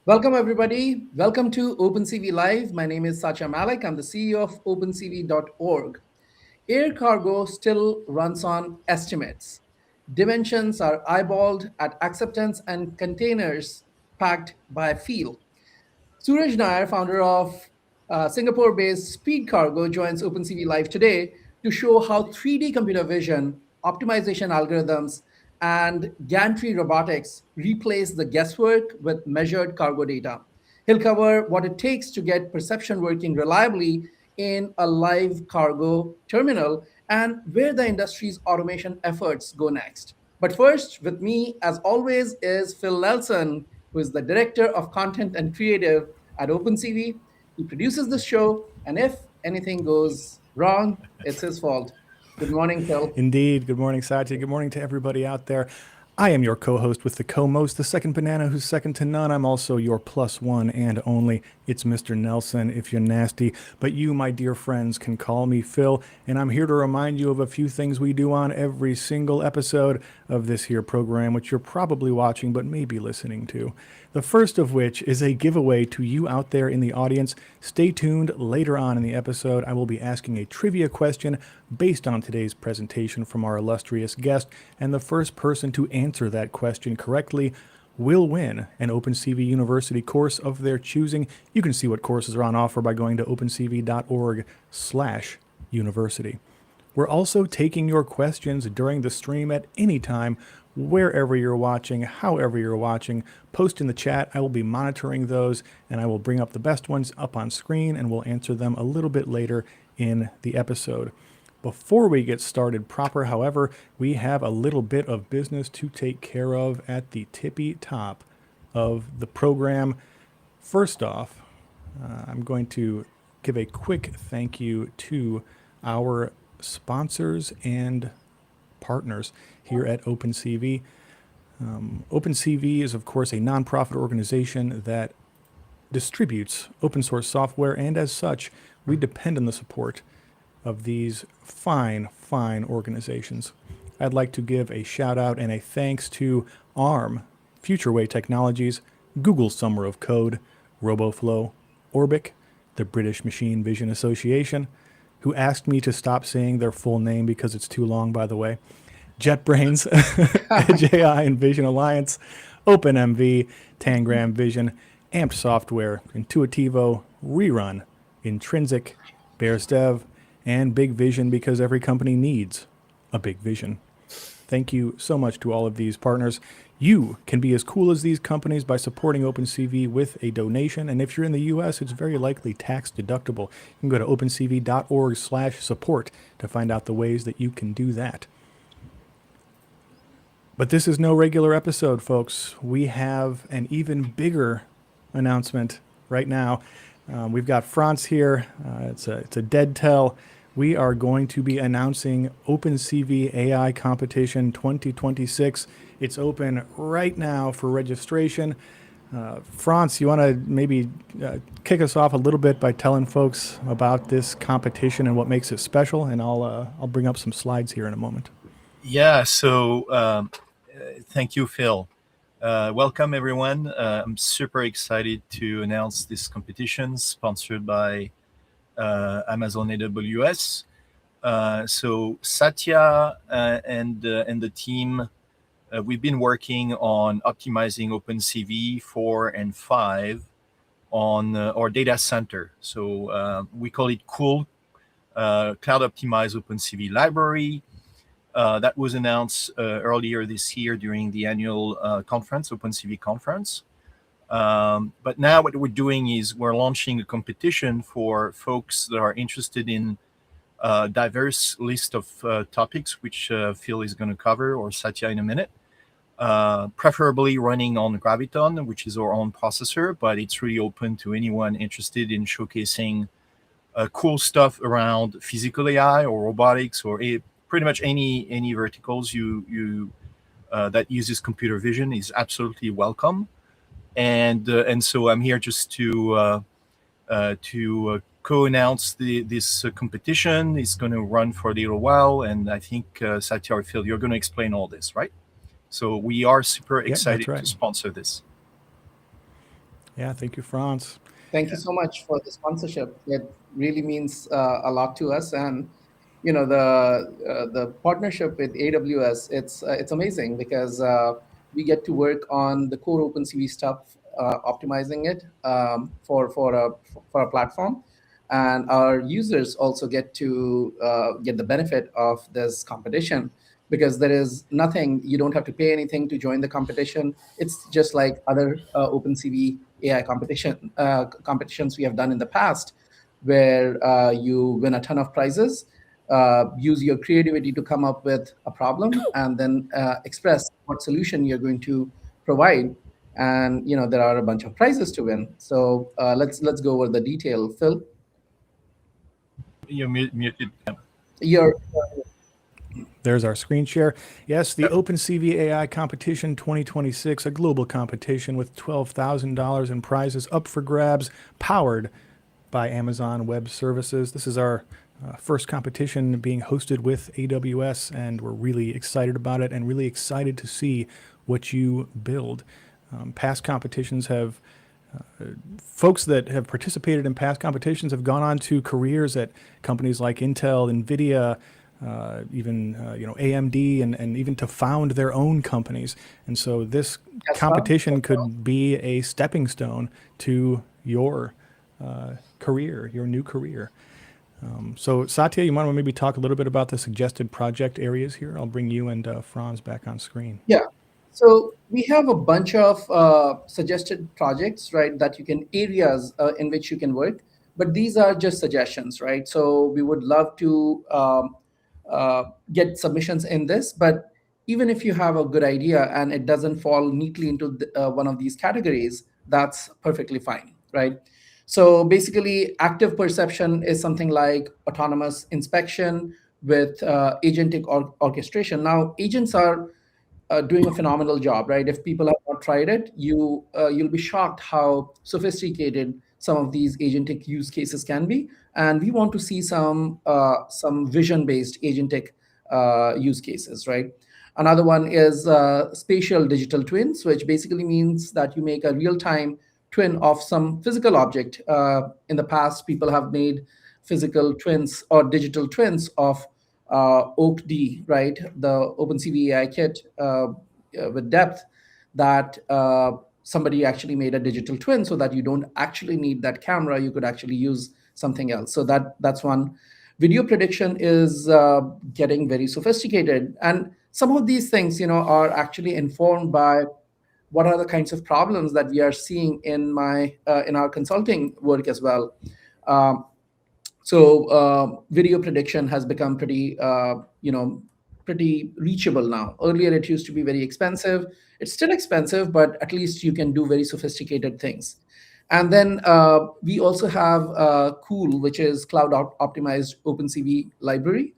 Welcome, everybody. Welcome to OpenCV Live. My name is Satya Malik. I'm the CEO of OpenCV.org. Air cargo still runs on estimates. Dimensions are eyeballed at acceptance and containers packed by feel. Suraj Nair, founder of Singapore-based Speedcargo, joins OpenCV Live today to show how 3D computer vision, optimization algorithms, and gantry robotics replace the guesswork with measured cargo data. He'll cover what it takes to get perception working reliably in a live cargo terminal and where the industry's automation efforts go next. But first, with me, as always, is Phil Nelson, who is the Director of Content and Creative at OpenCV. He produces the show, and if anything goes wrong, it's his fault. Good morning, Phil. Indeed. Good morning, Satya. Good morning to everybody out there. I am your co-host with the co-most, the second banana who's second to none. I'm also your plus one and only. It's Mr. Nelson if you're nasty. But you, my dear friends, can call me Phil, and I'm here to remind you of a few things we do on every single episode of this here program, which you're probably watching but maybe listening to. The first of which is a giveaway to you out there in the audience. Stay tuned. Later on in the episode, I will be asking a trivia question based on today's presentation from our illustrious guest, and the first person to answer that question correctly will win an OpenCV University course of their choosing. You can see what courses are on offer by going to opencv.org/university. We're also taking your questions during the stream at any time, wherever you're watching, however you're watching. Post in the chat. I will be monitoring those, and I will bring up the best ones up on screen, and we'll answer them a little bit later in the episode. Before we get started proper, however, we have a little bit of business to take care of at the tippy top of the program. First off, I'm going to give a quick thank you to our sponsors and partners here at OpenCV. OpenCV is, of course, a nonprofit organization that distributes open source software, and as such, we depend on the support of these fine organizations. I'd like to give a shout out and a thanks to ARM, FutureWay Technologies, Google Summer of Code, RoboFlow, Orbic, the British Machine Vision Association, who asked me to stop saying their full name because it's too long, by the way, JetBrains, Edge AI and Vision Alliance, OpenMV, Tangram Vision, Amped Software, Intuitivo, Rerun, Intrinsic, Bears Dev, and Big Vision, because every company needs a big vision. Thank you so much to all of these partners. You can be as cool as these companies by supporting OpenCV with a donation. And if you're in the US, it's very likely tax deductible. You can go to opencv.org/support to find out the ways that you can do that. But this is no regular episode, folks. We have an even bigger announcement right now. We've got Franz here. It's a dead tell. We are going to be announcing OpenCV AI Competition 2026. It's open right now for registration. Franz, you want to maybe kick us off a little bit by telling folks about this competition and what makes it special, and I'll bring up some slides here in a moment. Yeah, so thank you, Phil. Welcome, everyone. I'm super excited to announce this competition sponsored by Amazon AWS. So Satya and the team, we've been working on optimizing OpenCV 4 and 5 on our data center. So we call it COOL, Cloud Optimized OpenCV Library. That was announced earlier this year during the annual conference, OpenCV conference. But now what we're doing is we're launching a competition for folks that are interested in a diverse list of topics, which Phil is going to cover, or Satya in a minute. Preferably running on Graviton, which is our own processor, but it's really open to anyone interested in showcasing cool stuff around physical AI or robotics or pretty much any verticals that uses computer vision is absolutely welcome. And so I'm here just to co-announce this competition. It's going to run for a little while, and I think Satya or Phil, you're going to explain all this, right? So we are super excited to sponsor this. Yeah, thank you, Franz. Thank you so much for the sponsorship. It really means a lot to us, and the partnership with AWS. It's amazing because we get to work on the core OpenCV stuff, optimizing it for a platform, and our users also get to get the benefit of this competition because there is nothing, you don't have to pay anything to join the competition. It's just like other OpenCV AI competitions we have done in the past, where you win a ton of prizes, use your creativity to come up with a problem, and then express what solution you're going to provide. And there are a bunch of prizes to win. So let's go over the detail. Phil, You muted. you're There's our screen share. Yes, the Yep. OpenCV AI Competition 2026, a global competition with $12,000 in prizes up for grabs, powered by Amazon Web Services. This is our first competition being hosted with AWS, and we're really excited about it and really excited to see what you build. Past competitions have folks that have participated in past competitions have gone on to careers at companies like Intel, NVIDIA, even AMD, and even to found their own companies. And so this Tesla. competition could be a stepping stone to your career, your new career. So Satya, you want to maybe talk a little bit about the suggested project areas here? I'll bring you and Franz back on screen. Yeah. So we have a bunch of suggested projects, right, that you can areas in which you can work, but these are just suggestions, right? So we would love to get submissions in this, but even if you have a good idea and it doesn't fall neatly into one of these categories, that's perfectly fine, right? So basically, active perception is something like autonomous inspection with agentic orchestration. Now, agents are doing a phenomenal job, right? If people have not tried it, you'll be shocked how sophisticated some of these agentic use cases can be, and we want to see some vision-based agentic use cases, right? Another one is spatial digital twins, which basically means that you make a real-time twin of some physical object. In the past, people have made physical twins or digital twins of OakD, right? The OpenCV AI kit with depth that somebody actually made a digital twin so that you don't actually need that camera. You could actually use something else. So that's one. Video prediction is getting very sophisticated, and some of these things, are actually informed by what are the kinds of problems that we are seeing in our consulting work as well. Um, so video prediction has become pretty reachable now. Earlier, it used to be very expensive. It's still expensive, but at least you can do very sophisticated things. And then we also have Cool, which is optimized OpenCV library.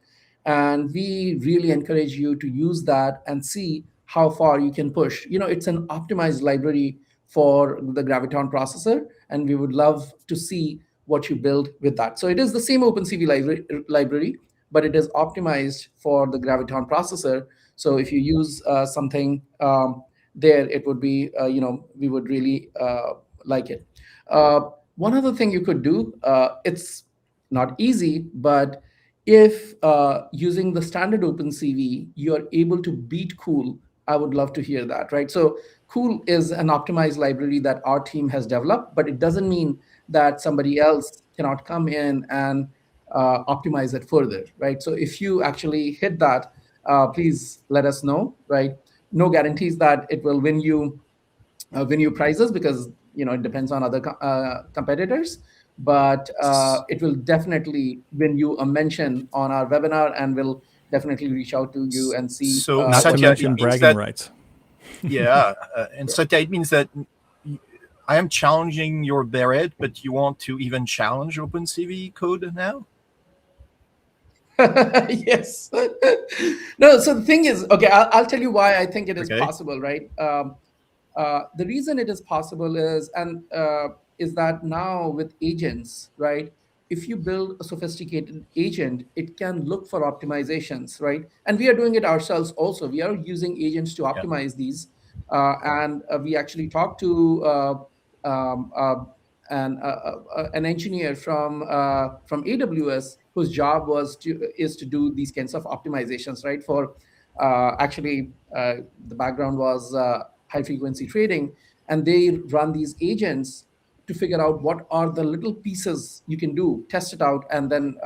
And we really encourage you to use that and see how far you can push. It's an optimized library for the Graviton processor, and we would love to see what you build with that. So it is the same OpenCV library, but it is optimized for the Graviton processor. So if you use something there, it would be, we would really like it. Uh, One other thing you could do, it's not easy, but if using the standard OpenCV, you are able to beat Cool, I would love to hear that, right? So Cool is an optimized library that our team has developed, but it doesn't mean that somebody else cannot come in and optimize it further, right? So if you actually hit that, please let us know, right? No guarantees that it will win you prizes because it depends on other competitors, but it will definitely win you a mention on our webinar, and we'll definitely reach out to you and see So Not to what Satya, you've it mention done. means bragging that rights. yeah, and Satya, it means that I am challenging your Beret, but you want to even challenge OpenCV code now? Yes. No, so the thing is, okay, I'll tell you why I think it is Okay. possible, right? The reason it is possible is that now with agents, right? If you build a sophisticated agent, it can look for optimizations, right? And we are doing it ourselves also. We are using agents to Yeah. optimize these, and we actually talk to um, uh, an engineer from AWS whose job is to do these kinds of optimizations, right? For actually, the background was high frequency trading, and they run these agents to figure out what are the little pieces you can do, test it out, and then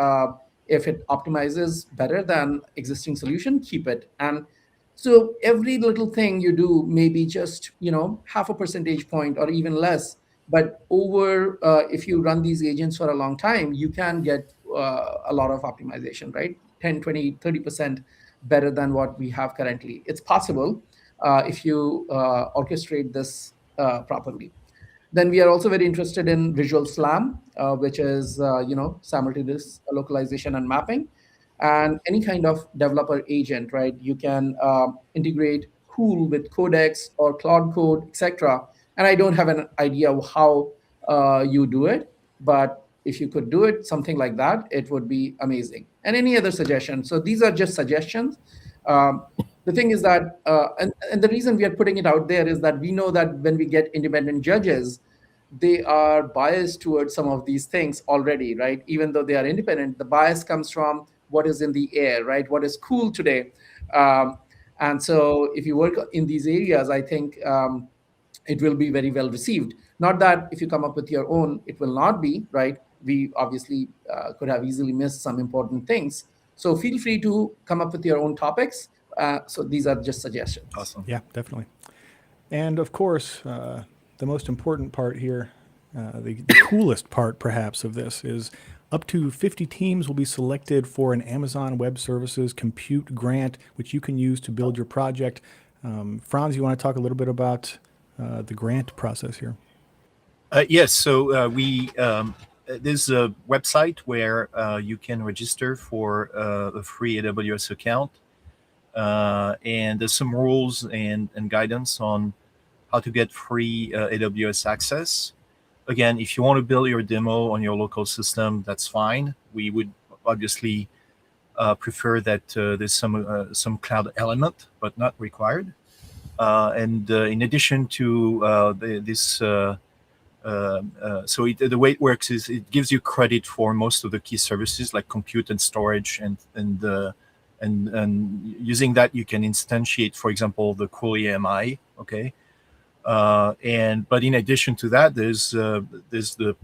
if it optimizes better than existing solution, keep it. And so every little thing you do, maybe just half a percentage point or even less, but over if you run these agents for a long time, you can get a lot of optimization, right? 10, 20, 30% better than what we have currently. It's possible if you orchestrate this properly. Then we are also very interested in Visual SLAM, which is simultaneous localization and mapping, and any kind of developer agent, right? You can integrate Cool with Codex or Cloud Code, etc. And I don't have an idea of how you do it, but if you could do it, something like that, it would be amazing. And any other suggestions? So these are just suggestions. Um, the thing is that, and the reason we are putting it out there is that we know that when we get independent judges, they are biased towards some of these things already, right? Even though they are independent, the bias comes from what is in the air, right? What is cool today. Um, and so if you work in these areas, I think it will be very well received. Not that if you come up with your own, it will not be, right? We obviously could have easily missed some important things. So feel free to come up with your own topics. So these are just suggestions. Awesome. Yeah, definitely. And of course, the most important part here, the coolest part perhaps of this is up to 50 teams will be selected for an Amazon Web Services compute grant, which you can use to build your project. Franz, you want to talk a little bit about the grant process here? Yes. So there's a website where you can register for a free AWS account. And there's some rules and guidance on how to get free AWS access. Again, if you want to build your demo on your local system, that's fine. We would obviously prefer that there's some cloud element, but not required. And in addition to this, the way it works is it gives you credit for most of the key services like compute and storage, and using that you can instantiate, for example, the Cool EMI. Okay. But in addition to that, there's the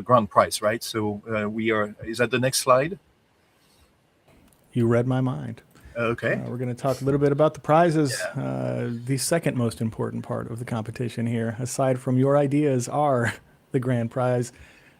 grand prize, right? So is that the next slide? You read my mind. Okay. We're going to talk a little bit about the prizes. The second most important part of the competition here, aside from your ideas, are the grand prize.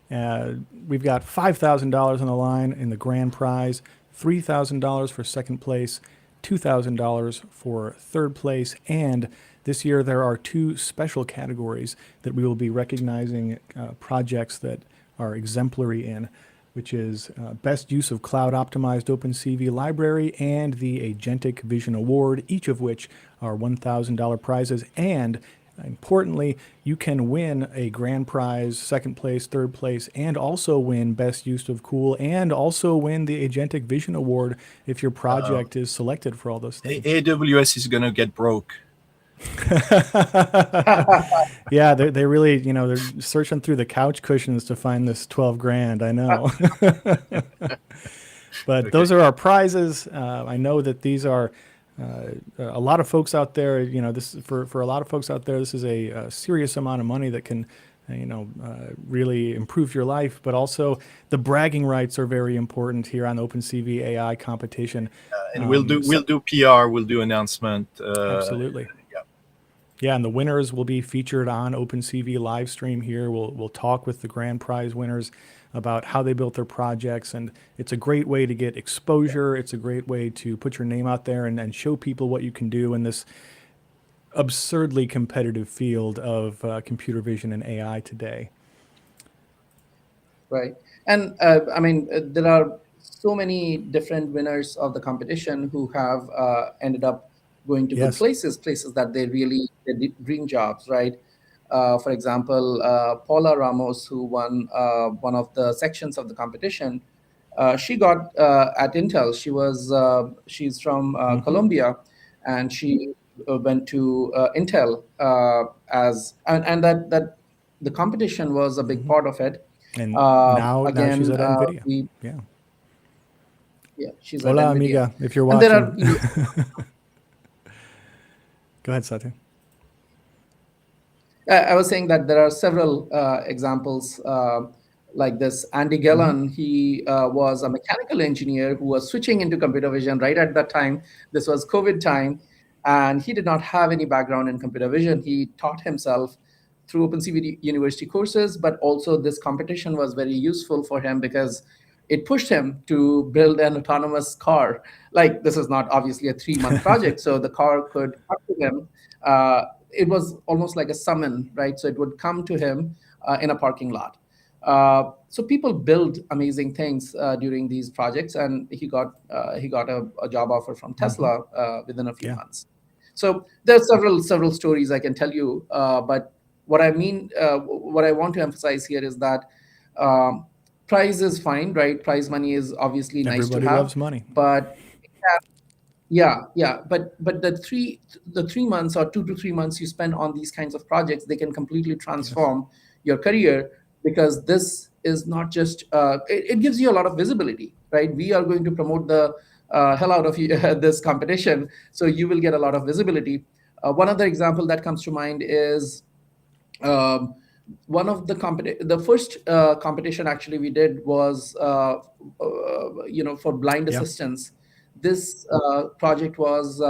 We've got $5,000 on the line in the grand prize, $3,000 for second place, $2,000 for third place, and this year there are two special categories that we will be recognizing projects that are exemplary in, which is Best Use of Cloud Optimized OpenCV Library and the Agentic Vision Award, each of which are $1,000 prizes. And importantly, you can win a grand prize, second place, third place, and also win Best Use of Cool, and also win the Agentic Vision Award if your project is selected for all those things. AWS is going to get broke. Yeah, they really, they're searching through the couch cushions to find this 12 grand. I know. But okay. Those are our prizes. I know that these are a lot of folks out there. This for a lot of folks out there, this is a serious amount of money that can, really improve your life. But also, the bragging rights are very important here on OpenCV AI competition. And we'll do PR. We'll do announcement. Absolutely. Yeah, and the winners will be featured on OpenCV live stream here. We'll talk with the grand prize winners about how they built their projects, and it's a great way to get exposure. It's a great way to put your name out there and show people what you can do in this absurdly competitive field of computer vision and AI today. Right. And there are so many different winners of the competition who have ended up going to good places that they really dream jobs, right? For example, Paula Ramos, who won one of the sections of the competition, she got at Intel. She's from Colombia, and she went to Intel and that the competition was a big Mm-hmm. part of it. And now she's Again, at NVIDIA. we Yeah. yeah, she's at Hola, NVIDIA, amiga, if you're and there watching. are Go ahead, Satya. I was saying that there are several examples like this. Andy Mm-hmm. Gellan, he was a mechanical engineer who was switching into computer vision right at that time. This was COVID time, and he did not have any background in computer vision. He taught himself through OpenCV University courses, but also this competition was very useful for him because it pushed him to build an autonomous car. Like, this is not obviously a 3-month project, so the car could come to him. It was almost like a summon, right? So it would come to him in a parking lot. So people build amazing things during these projects, and he got a job offer from Mm-hmm. Tesla within a few Yeah. months. So there are several stories I can tell you, but what I want to emphasize here is that um, prize is fine, right? Prize money is obviously nice to Everybody have, loves money. but yeah, but the 3 months or 2 to 3 months you spend on these kinds of projects, they can completely Yes. transform your career, because this is not just it gives you a lot of visibility, right? We are going to promote the hell out of this competition, so you will get a lot of visibility. One other example that comes to mind is um, one of the first competition actually we did was for blind Yeah, assistance. This project was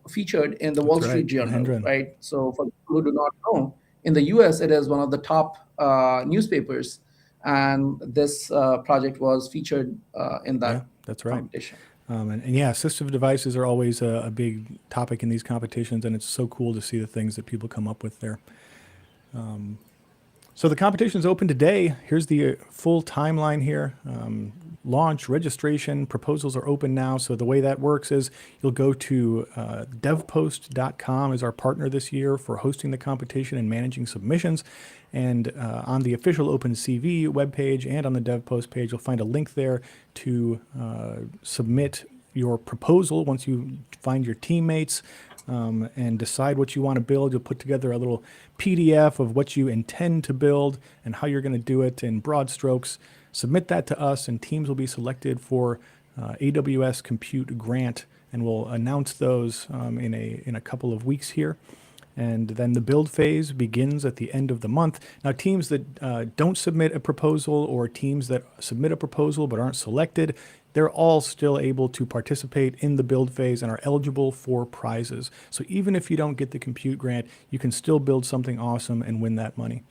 featured in the Wall that's Street right. Journal, Mahendran. right? So for people who do not know, in the US it is one of the top newspapers, and this project was featured in Yeah, that that's right. competition. And yeah, assistive devices are always a big topic in these competitions, and it's so cool to see the things that people come up with there. So the competition's open today. Here's the full timeline here. Launch, registration, proposals are open now. So the way that works is you'll go to devpost.com is our partner this year for hosting the competition and managing submissions. And on the official OpenCV webpage and on the DevPost page, you'll find a link there to submit your proposal. Once you find your teammates and decide what you want to build, you'll put together a little PDF of what you intend to build and how you're going to do it in broad strokes. Submit that to us, and teams will be selected for AWS Compute Grant, and we'll announce those in a couple of weeks here. And then the build phase begins at the end of the month. Now, teams that don't submit a proposal or teams that submit a proposal but aren't selected, they're all still able to participate in the build phase and are eligible for prizes. So even if you don't get the compute grant, you can still build something awesome and win that money.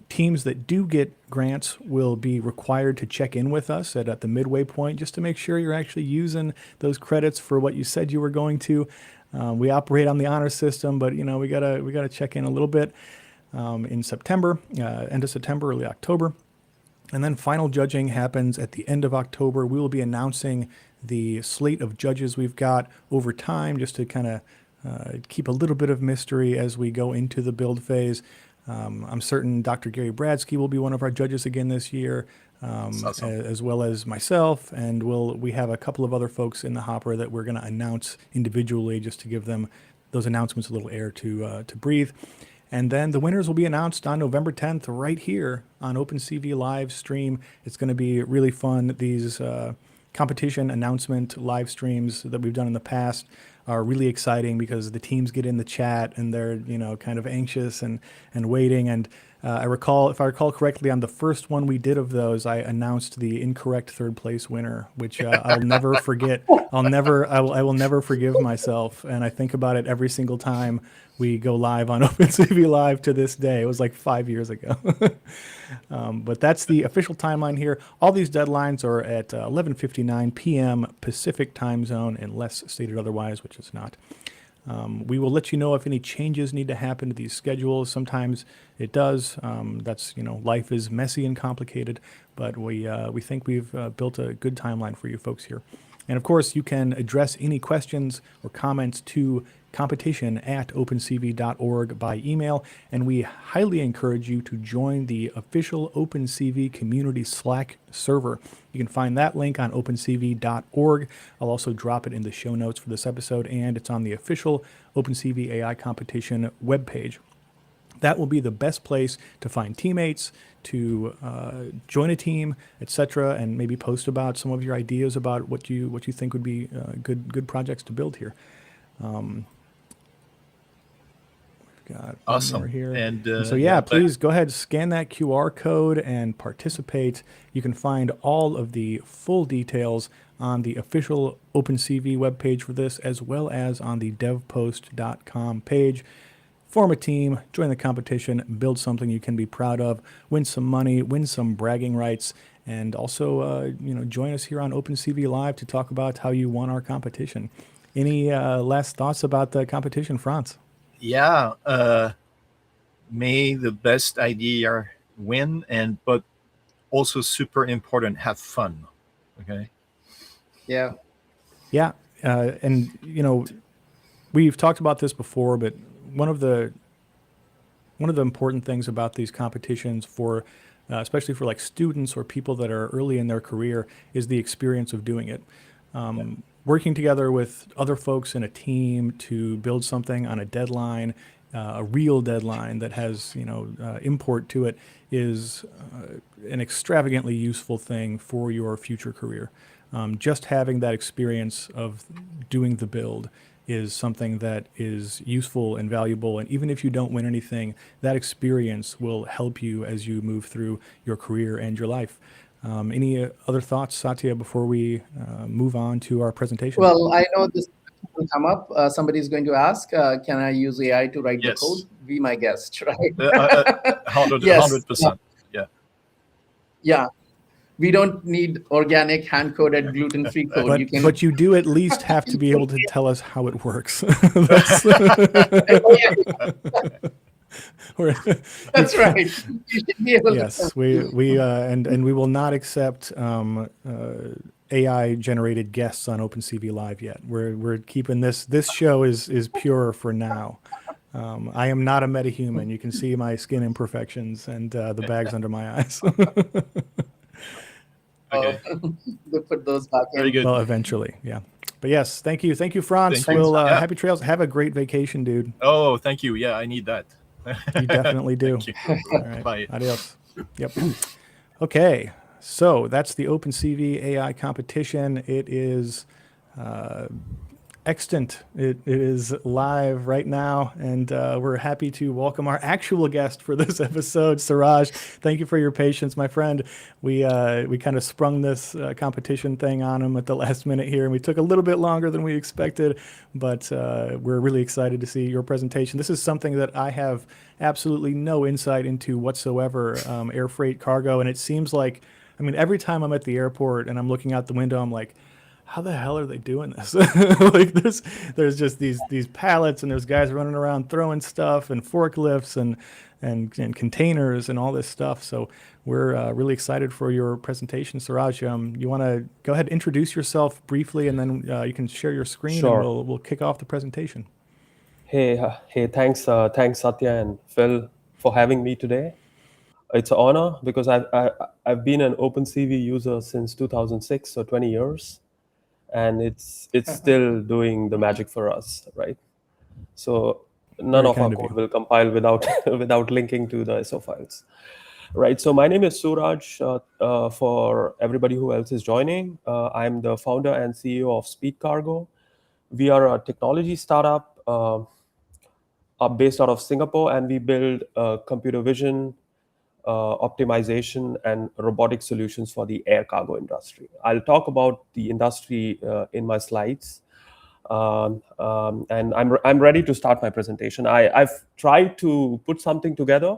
Teams that do get grants will be required to check in with us at the midway point just to make sure you're actually using those credits for what you said you were going to. We operate on the honor system, but we gotta check in a little bit in September, end of September, early October. And then final judging happens at the end of October. We will be announcing the slate of judges we've got over time, just to kind of keep a little bit of mystery as we go into the build phase. I'm certain Dr. Gary Bradsky will be one of our judges again this year, Awesome. as well as myself. And we have a couple of other folks in the hopper that we're going to announce individually, just to give them those announcements a little air to breathe. And then the winners will be announced on November 10th right here on OpenCV live stream. It's going to be really fun. These competition announcement live streams that we've done in the past are really exciting because the teams get in the chat and they're kind of anxious and waiting. And if I recall correctly, on the first one we did of those, I announced the incorrect third place winner, which I'll never forget. I will never forgive myself, and I think about it every single time we go live on OpenCV Live to this day. It was like 5 years ago. But that's the official timeline here. All these deadlines are at 11:59 p.m. Pacific time zone, unless stated otherwise, which is not. We will let you know if any changes need to happen to these schedules. Sometimes it does. That's life is messy and complicated, but we think we've built a good timeline for you folks here. And of course, you can address any questions or comments to competition@opencv.org by email, and we highly encourage you to join the official OpenCV community Slack server. You can find that link on opencv.org. I'll also drop it in the show notes for this episode, and it's on the official OpenCV AI competition webpage. That will be the best place to find teammates, to join a team, etc., and maybe post about some of your ideas about what you think would be good projects to build here. We've got one Awesome. more here. And So yeah, please go ahead, scan that QR code and participate. You can find all of the full details on the official OpenCV webpage for this, as well as on the devpost.com page. Form a team, join the competition, build something you can be proud of, win some money, win some bragging rights, and also join us here on OpenCV Live to talk about how you won our competition. Any last thoughts about the competition, Franz? yeah, may the best idea win, but also super important, have fun. Okay. Yeah. Yeah, and we've talked about this before, but one of the important things about these competitions for especially for like students or people that are early in their career is the experience of doing it. Working together with other folks in a team to build something on a deadline, a real deadline that has import to it, is an extravagantly useful thing for your future career. Just having that experience of doing the build is something that is useful and valuable. And even if you don't win anything, that experience will help you as you move through your career and your life. Any other thoughts, Satya, before we move on to our presentation? Well, I know this will come up. Somebody's going to ask, can I use AI to write the Yes. code? Be my guest, right? 100%. Yeah. Yeah. We don't need organic, hand-coded, gluten-free code. But you do at least have to be able to tell us how it works. That's right. You should be able Yes, we and we will not accept AI generated guests on OpenCV Live yet. We're keeping this show is pure for now. I am not a metahuman. You can see my skin imperfections and the bags under my eyes. Okay. We'll put those back in. Very good. Well, eventually, yeah. But yes, thank you, Franz. Thanks. We'll Yeah. happy trails. Have a great vacation, dude. Oh, thank you. Yeah, I need that. You definitely do. Thank you. All right. Bye. Adios. Yep. Okay. So that's the OpenCV AI competition. It is extant. It is live right now, and we're happy to welcome our actual guest for this episode, Suraj. Thank you for your patience, my friend. We kind of sprung this competition thing on him at the last minute here, and we took a little bit longer than we expected, but we're really excited to see your presentation. This is something that I have absolutely no insight into whatsoever, air freight cargo, and it seems like, I mean, every time I'm at the airport and I'm looking out the window, I'm like, how the hell are they doing this? Like there's just these pallets, and there's guys running around throwing stuff, and forklifts and containers and all this stuff. So we're really excited for your presentation, Suraj. You want to go ahead and introduce yourself briefly, and then you can share your screen. Sure. And we'll kick off the presentation. Hey, thanks Satya and Phil for having me today. It's an honor because I've been an OpenCV user since 2006, so 20 years. And it's still doing the magic for us, right? So none Very of our kind of code you. will compile without linking to the SO files, right? So my name is Suraj. For everybody who else is joining, I'm the founder and CEO of Speedcargo. We are a technology startup based out of Singapore, and we build computer vision, optimization, and robotic solutions for the air cargo industry. I'll talk about the industry in my slides, and I'm ready to start my presentation. I've tried to put something together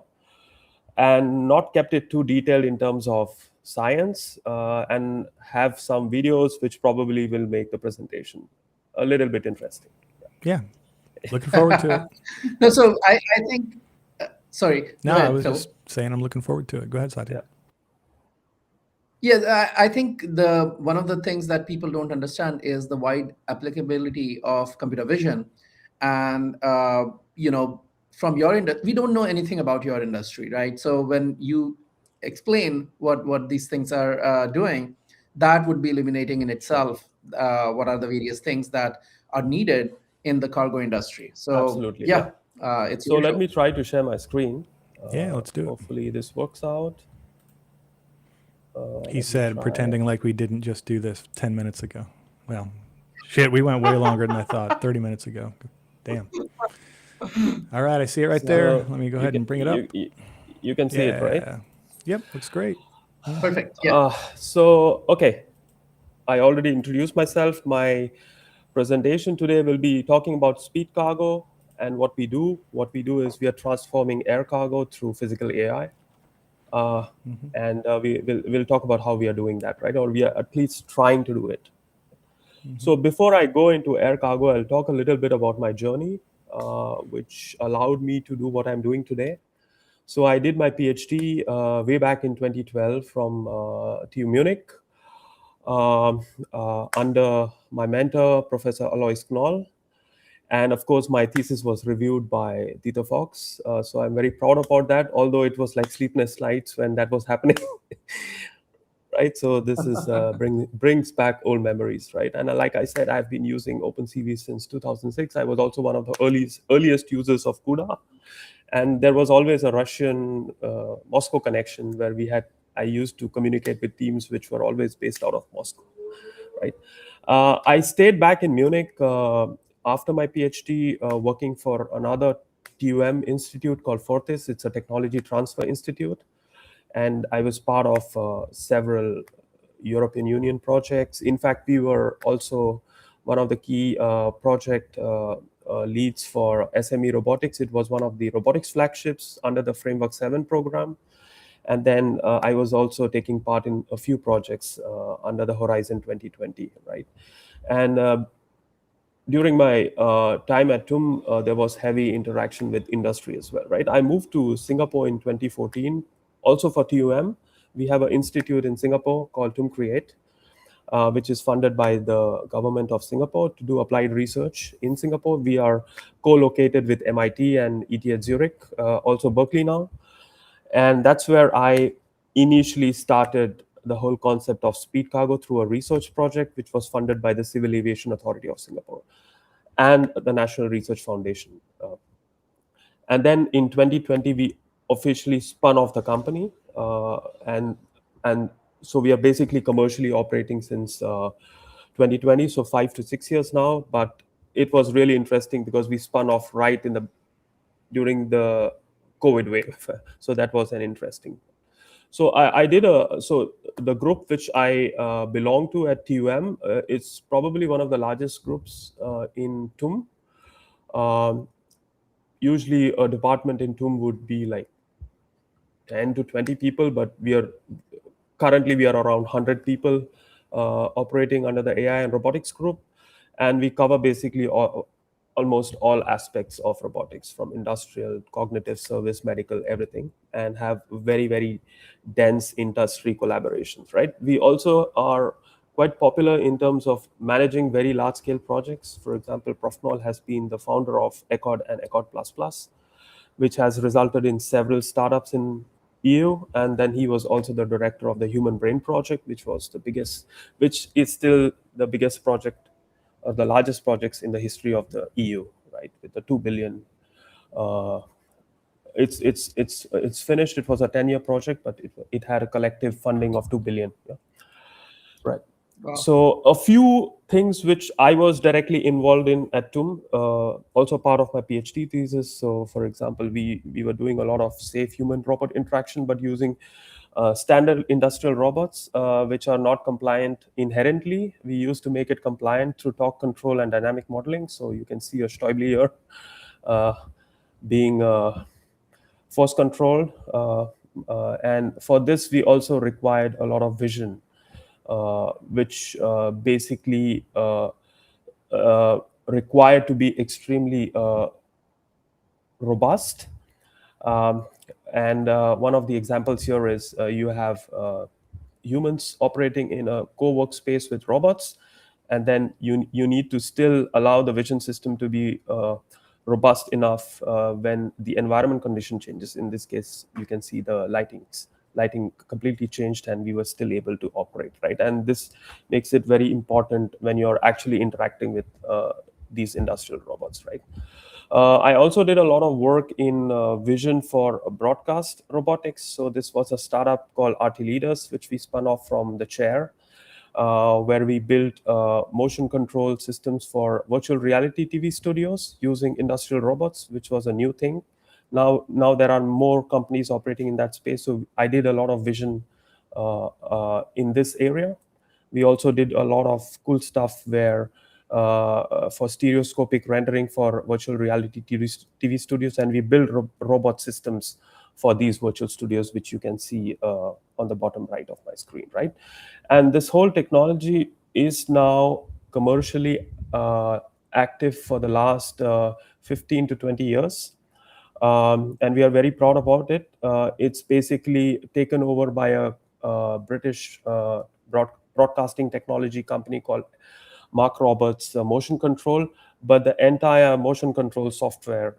and not kept it too detailed in terms of science, and have some videos which probably will make the presentation a little bit interesting. Yeah, looking forward to it. No, so I think, sorry. No, go ahead, I was Phil. just saying I'm looking forward to it. Go ahead, Satya. Yeah, I think one of the things that people don't understand is the wide applicability of computer vision, and from your industry, we don't know anything about your industry, right? So when you explain what these things are doing, that would be illuminating in itself. What are the various things that are needed in the cargo industry? So Absolutely, yeah, It's So your let show. me try to share my screen. Yeah, let's do it. Hopefully this works out. He Let me said, try. pretending like we didn't just do this 10 minutes ago. Well, shit, we went way longer than I thought. 30 minutes ago. Damn. All right, I see it right there. So Let me go you ahead can and bring it up. you can see it, right? Yeah. Yep, looks great. Perfect. Yeah. So okay, I already introduced myself. My presentation today will be talking about Speedcargo and what we do. What we do is we are transforming air cargo through physical AI. And we'll talk about how we are doing that, right? Or we are at least trying to do it. So before I go into air cargo, I'll talk a little bit about my journey, which allowed me to do what I'm doing today. So I did my PhD way back in 2012 from TU Munich under my mentor, Professor Alois Knoll. And of course, my thesis was reviewed by Dieter Fox. So I'm very proud about that, although it was like sleepless nights when that was happening. Right, so this is brings back old memories, right? And like I said, I've been using OpenCV since 2006. I was also one of the earliest users of CUDA, and there was always a Russian Moscow connection where I used to communicate with teams which were always based out of Moscow, right? I stayed back in Munich after my PhD, working for another TUM institute called Fortis. It's a technology transfer institute, and I was part of several European Union projects. In fact, we were also one of the key project leads for SME robotics. It was one of the robotics flagships under the Framework 7 program. And then I was also taking part in a few projects under the Horizon 2020, right? And during my time at TUM, there was heavy interaction with industry as well, right? I moved to Singapore in 2014, also for TUM. We have an institute in Singapore called TUM Create, which is funded by the government of Singapore to do applied research in Singapore. We are co-located with MIT and ETH Zurich, also Berkeley now. And that's where I initially started the whole concept of Speedcargo through a research project, which was funded by the Civil Aviation Authority of Singapore and the National Research Foundation. And then in 2020, we officially spun off the company, and so we are basically commercially operating since 2020, so 5 to 6 years now. But it was really interesting because we spun off right during the COVID wave, so that was an interesting. So I did so the group which I belong to at TUM, it's probably one of the largest groups in TUM. Usually a department in TUM would be like 10 to 20 people, but currently we are around 100 people operating under the AI and robotics group. And we cover basically almost all aspects of robotics, from industrial, cognitive, service, medical, everything, and have very, very dense industry collaborations, right? We also are quite popular in terms of managing very large scale projects. For example, Prof. Noll has been the founder of Accord and Accord++, which has resulted in several startups in EU. And then he was also the director of the Human Brain Project, which is still the biggest project, or the largest projects in the history of the EU, right? With the 2 billion. It's finished. It was a 10-year project, but it had a collective funding of 2 billion. Yeah. Right. Wow. So a few things which I was directly involved in at TUM, also part of my PhD thesis. So for example, we were doing a lot of safe human-robot interaction, but using standard industrial robots, which are not compliant inherently. We used to make it compliant through torque control and dynamic modeling. So you can see a Stoibli here being force controlled. And for this, we also required a lot of vision, which basically required to be extremely robust. And one of the examples here is you have humans operating in a co-workspace with robots, and then you need to still allow the vision system to be robust enough when the environment condition changes. In this case, you can see the lighting completely changed, and we were still able to operate, right? And this makes it very important when you're actually interacting with these industrial robots, right? I also did a lot of work in vision for broadcast robotics. So this was a startup called RT Leaders, which we spun off from the chair, where we built motion control systems for virtual reality TV studios using industrial robots, which was a new thing. Now there are more companies operating in that space. So I did a lot of vision in this area. We also did a lot of cool stuff where for stereoscopic rendering for virtual reality TV studios, and we build robot systems for these virtual studios, which you can see on the bottom right of my screen, right? And this whole technology is now commercially active for the last 15 to 20 years. And we are very proud about it. It's basically taken over by a British broadcasting technology company called Mark Roberts Motion Control, but the entire motion control software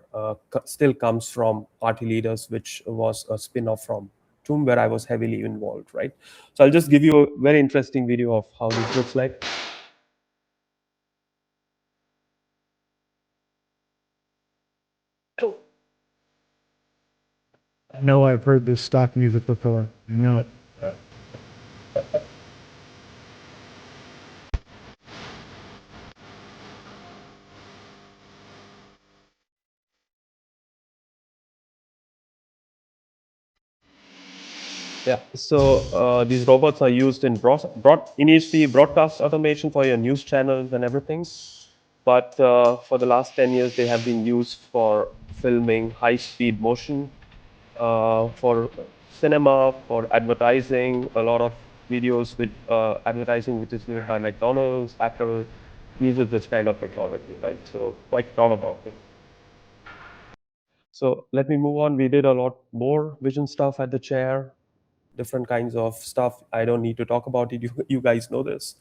still comes from RT Leaders, which was a spin-off from Tomb, where I was heavily involved, right? So I'll just give you a very interesting video of how this looks like. I know I've heard this stock music before. I know it. Yeah, so these robots are used in initially broadcast automation for your news channels and everything. But for the last 10 years, they have been used for filming high-speed motion, for cinema, for advertising, a lot of videos with advertising, which is made by McDonald's, Apple, uses this kind of technology, right? So quite proud about it. So let me move on. We did a lot more vision stuff at the chair, different kinds of stuff. I don't need to talk about it. You guys know this.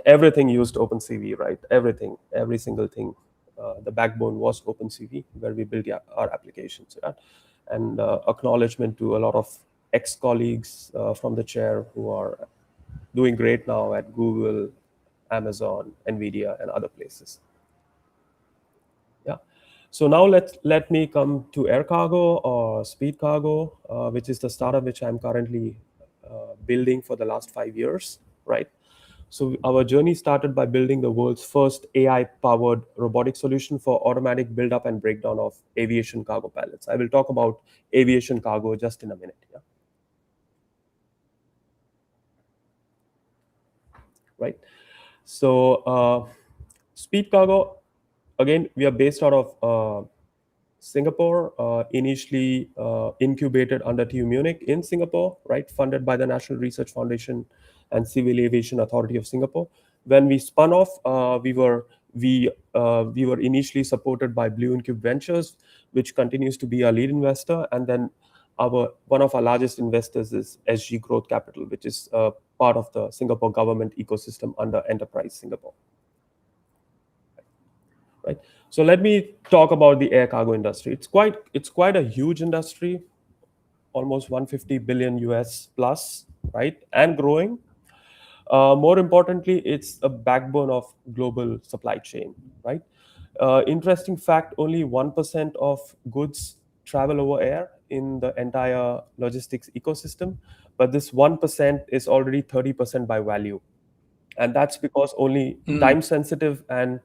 Everything used OpenCV, right? Everything, every single thing. The backbone was OpenCV, where we built our applications. Yeah? And acknowledgement to a lot of ex-colleagues from the chair who are doing great now at Google, Amazon, NVIDIA, and other places. Yeah. So now let me come to Air Cargo or Speedcargo, which is the startup which I'm currently building for the last 5 years, right? So our journey started by building the world's first AI-powered robotic solution for automatic build-up and breakdown of aviation cargo pallets. I will talk about aviation cargo just in a minute. Yeah. Right. So Speedcargo, again, we are based out of Singapore, initially incubated under TU Munich in Singapore, right, funded by the National Research Foundation and Civil Aviation Authority of Singapore. When we spun off, we were initially supported by Blue Incube Ventures, which continues to be our lead investor, and then one of our largest investors is SG Growth Capital, which is part of the Singapore government ecosystem under Enterprise Singapore. Right. So let me talk about the air cargo industry. It's quite a huge industry, almost 150 billion US plus, right, and growing. More importantly, it's a backbone of global supply chain, right? Interesting fact: only 1% of goods travel over air in the entire logistics ecosystem, but this 1% is already 30% by value, and that's because only time-sensitive and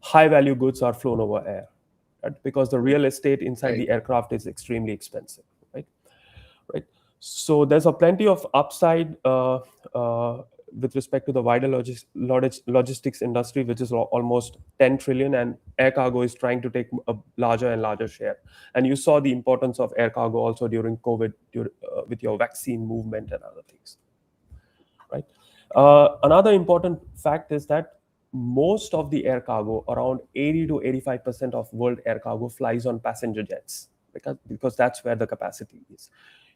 high-value goods are flown over air, right? Because the real estate inside the aircraft is extremely expensive, right? Right. So there's a plenty of upside with respect to the wider logistics industry, which is almost 10 trillion, and air cargo is trying to take a larger and larger share. And you saw the importance of air cargo also during COVID with your vaccine movement and other things, right? Another important fact is that most of the air cargo, around 80 to 85% of world air cargo, flies on passenger jets because that's where the capacity is.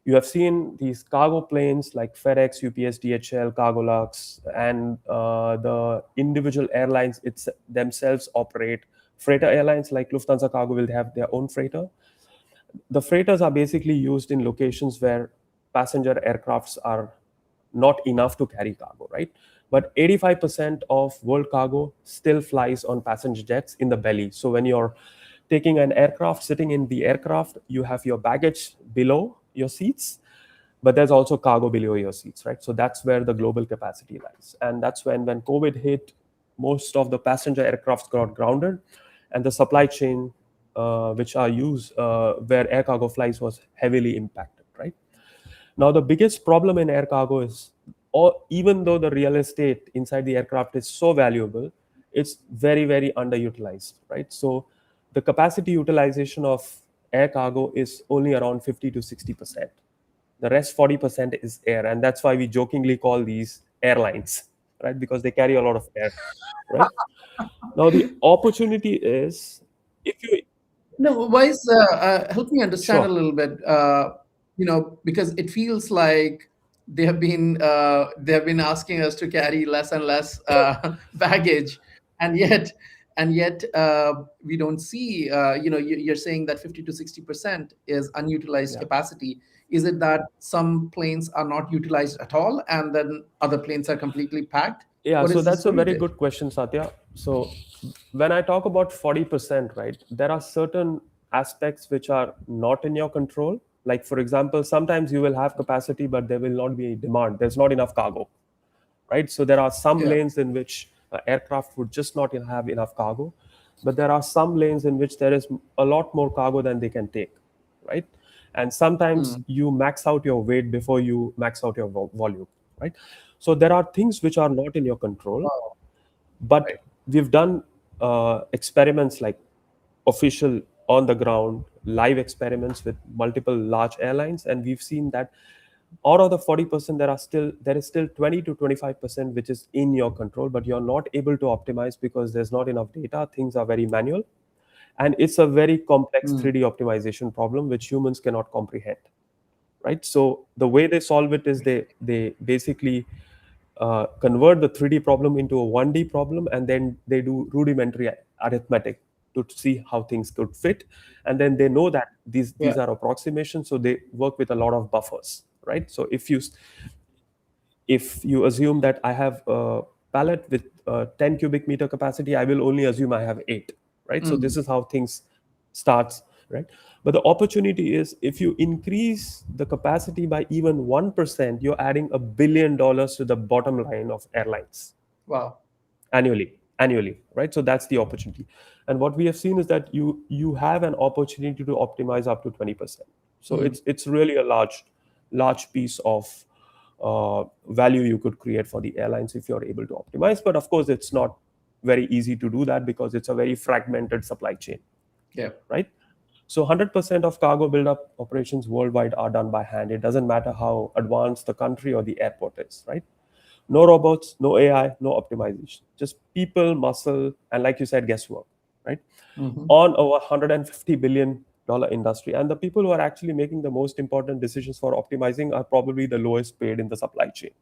You have seen these cargo planes like FedEx, UPS, DHL, Cargolux, and the individual airlines themselves operate. Freighter airlines like Lufthansa Cargo will have their own freighter. The freighters are basically used in locations where passenger aircrafts are not enough to carry cargo, right? but 85% of world cargo still flies on passenger jets in the belly. So when you're taking an aircraft, sitting in the aircraft, you have your baggage below your seats, but there's also cargo below your seats, right? So that's where the global capacity lies. And that's when COVID hit, most of the passenger aircrafts got grounded, and the supply chain, which are used where air cargo flies, was heavily impacted, right? Now, the biggest problem in air cargo is, even though the real estate inside the aircraft is so valuable, it's very, very underutilized, right? So the capacity utilization of air cargo is only around 50 to 60%. The rest 40% is air, and that's why we jokingly call these airlines, right? Because they carry a lot of air, right? Now, the opportunity is, if you No, why is help me understand a sure. little bit. Because it feels like they have been asking us to carry less and less baggage, and yet we don't see. You're saying that 50 to 60% is unutilized Yeah. capacity. Is it that some planes are not utilized at all, and then other planes are completely packed? Yeah, What so is this that's a very rooted? good question, Satya. So when I talk about 40%, right, there are certain aspects which are not in your control. Like, for example, sometimes you will have capacity, but there will not be demand. There's not enough cargo, right? So there are some Yeah. lanes in which aircraft would just not have enough cargo, but there are some lanes in which there is a lot more cargo than they can take, right? And sometimes Mm. you max out your weight before you max out your volume, right? So there are things which are not in your control, Wow. but Right. we've done experiments, like official on the ground live experiments with multiple large airlines, and we've seen that out of the 40%, there is still 20 to 25% which is in your control, but you're not able to optimize because there's not enough data. Things are very manual, and it's a very complex Mm. 3D optimization problem which humans cannot comprehend, right? So the way they solve it is they basically convert the 3D problem into a 1D problem, and then they do rudimentary arithmetic to see how things could fit. And then they know that these Yeah. are approximations, so they work with a lot of buffers, right? So if you assume that I have a pallet with 10 cubic meter capacity, I will only assume I have 8, right? So Mm. this is how things starts, right? But the opportunity is, if you increase the capacity by even 1%, you're adding $1 billion to the bottom line of airlines Wow. annually, right? So that's the opportunity. And what we have seen is that you have an opportunity to optimize up to 20%. So Mm. it's really a large piece of value you could create for the airlines if you're able to optimize. But of course, it's not very easy to do that because it's a very fragmented supply chain, Yeah. right? So 100% of cargo build-up operations worldwide are done by hand. It doesn't matter how advanced the country or the airport is, right? No robots, no AI, no optimization. Just people, muscle, and, like you said, guesswork, right? Hmm. On a $150 billion industry. And the people who are actually making the most important decisions for optimizing are probably the lowest paid in the supply chain,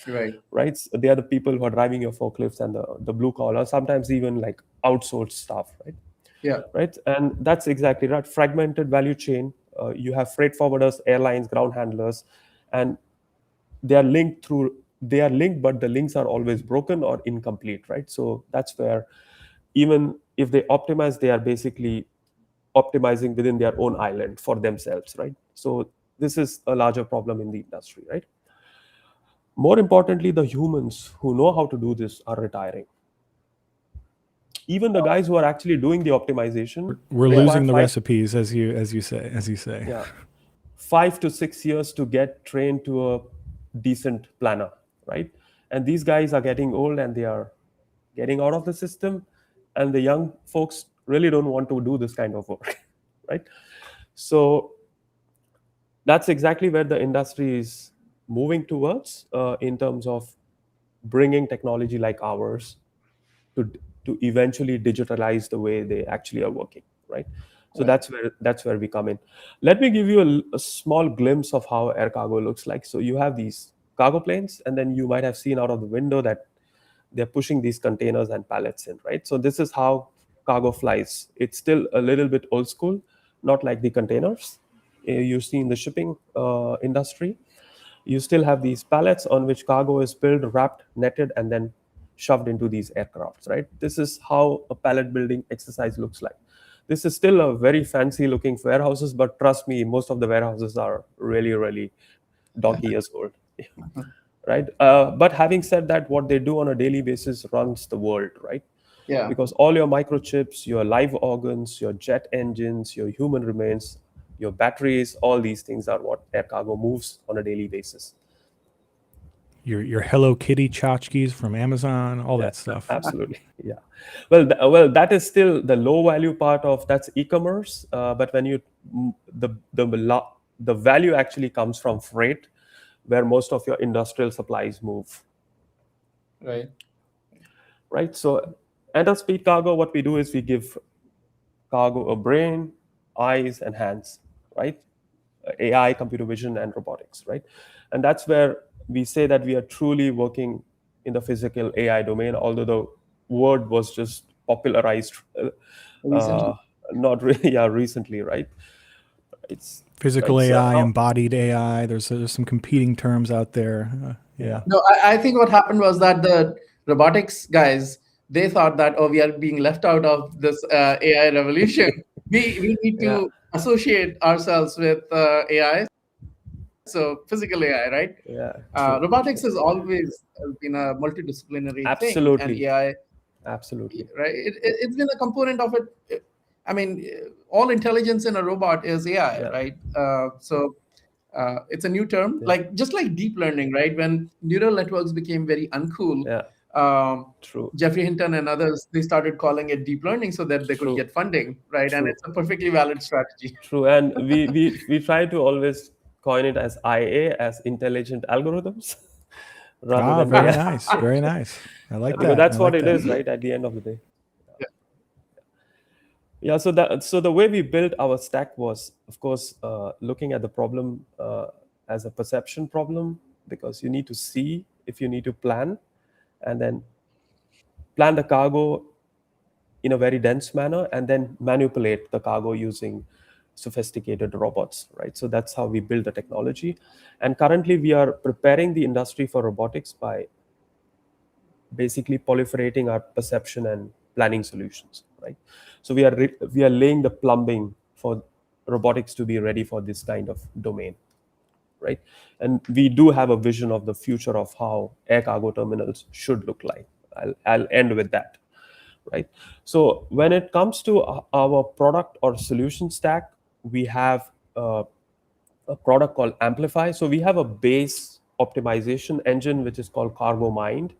Right. right? So they are the people who are driving your forklifts and the blue collar, sometimes even like outsourced staff, right? Yeah. Right? And that's exactly right. Fragmented value chain. You have freight forwarders, airlines, ground handlers, and they are linked through they are linked, but the links are always broken or incomplete, right? So that's where, even if they optimize, they are basically optimizing within their own island for themselves, right? So this is a larger problem in the industry, right? More importantly, the humans who know how to do this are retiring. Even the guys who are actually doing the optimization We're Yeah. require losing the five recipes, as you say. yeah 5 to 6 years to get trained to a decent planner, right? And these guys are getting old and they are getting out of the system, and the young folks really don't want to do this kind of work, right? So that's exactly where the industry is moving towards, in terms of bringing technology like ours to to eventually digitalize the way they actually are working, right? So Right. that's where we come in. Let me give you a small glimpse of how air cargo looks like. So you have these cargo planes, and then you might have seen out of the window that they're pushing these containers and pallets in, right? So this is how cargo flies. It's still a little bit old school, not like the containers you see in the shipping industry. You still have these pallets on which cargo is built, wrapped, netted, and then shoved into these aircrafts, right? This is how a pallet building exercise looks like. This is still a very fancy looking warehouses, but trust me, most of the warehouses are really, really donkey years old. Right? But having said that, what they do on a daily basis runs the world, right? Yeah. Because all your microchips, your live organs, your jet engines, your human remains, your batteries, all these things are what air cargo moves on a daily basis. Your Hello Kitty tchotchkes from Amazon, all that stuff. Absolutely, yeah. Well, that is still the low value part of that's e-commerce. But when you the value actually comes from freight, where most of your industrial supplies move. Right. Right. So at a Speedcargo, what we do is we give cargo a brain, eyes, and hands. Right. AI, computer vision, and robotics. Right. And that's where we say that we are truly working in the physical AI domain, although the word was just popularized Recently. not really, yeah, recently, right? It's Physical right. AI, So embodied AI. There's some competing terms out there. Yeah. No, I think what happened was that the robotics guys, they thought that, oh, we are being left out of this AI revolution. We need yeah, to associate ourselves with AI. So physical AI, right? yeah, true. Robotics has always been a multidisciplinary thing, and Absolutely, AI, absolutely. right? It's been a component of it. I mean, all intelligence in a robot is AI, Yeah, right? It's a new term, yeah, like just like deep learning, right? When neural networks became very uncool, yeah, true, Jeffrey Hinton and others, they started calling it deep learning so that they could true, get funding, right? And true, it's a perfectly valid strategy. true. And we try to always coin it as IA, as intelligent algorithms, rather than Very AI. nice. Very nice. I like Because that. that's I what like it that. is, right? At the end of the day. Yeah. Yeah. So the way we built our stack was, of course, looking at the problem as a perception problem, because you need to see if you need to plan, and then plan the cargo in a very dense manner, and then manipulate the cargo using sophisticated robots, right? So that's how we build the technology. And currently we are preparing the industry for robotics by basically proliferating our perception and planning solutions, right? So we are laying the plumbing for robotics to be ready for this kind of domain, right? And we do have a vision of the future of how air cargo terminals should look like. I'll end with that, right? So when it comes to our product or solution stack, we have a product called Amplify. So we have a base optimization engine which is called Cargo Mind.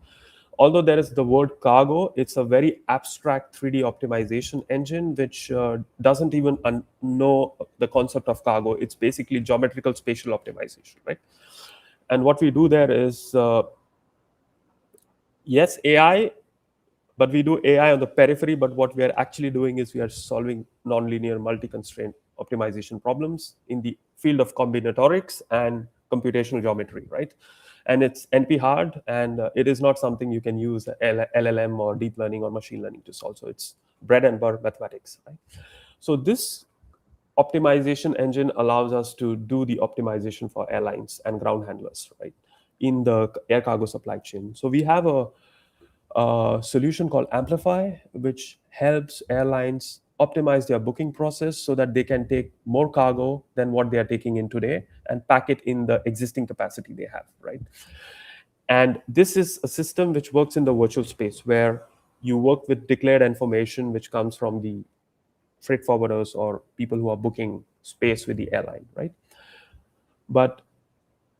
Although there is the word cargo, it's a very abstract 3D optimization engine which doesn't even know the concept of cargo. It's basically geometrical spatial optimization, right? And what we do there is, yes, AI, but we do AI on the periphery. But what we are actually doing is we are solving nonlinear multi-constraint optimization problems in the field of combinatorics and computational geometry, right? And it's NP hard, and it is not something you can use LLM or deep learning or machine learning to solve. So it's bread and butter mathematics, right? So this optimization engine allows us to do the optimization for airlines and ground handlers, right, in the air cargo supply chain. So we have a solution called Amplify, which helps airlines optimize their booking process so that they can take more cargo than what they are taking in today and pack it in the existing capacity they have, right? And this is a system which works in the virtual space where you work with declared information which comes from the freight forwarders or people who are booking space with the airline, right? But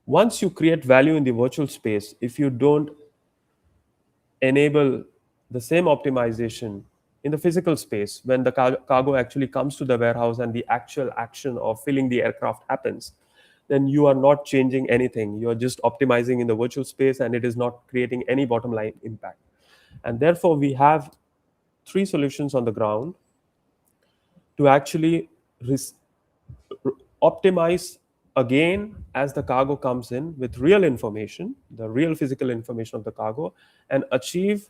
once you create value in the virtual space, if you don't enable the same optimization in the physical space, when the cargo actually comes to the warehouse and the actual action of filling the aircraft happens, then you are not changing anything. You are just optimizing in the virtual space, and it is not creating any bottom line impact. And therefore, we have 3 solutions on the ground to actually optimize again as the cargo comes in with real information, the real physical information of the cargo, and achieve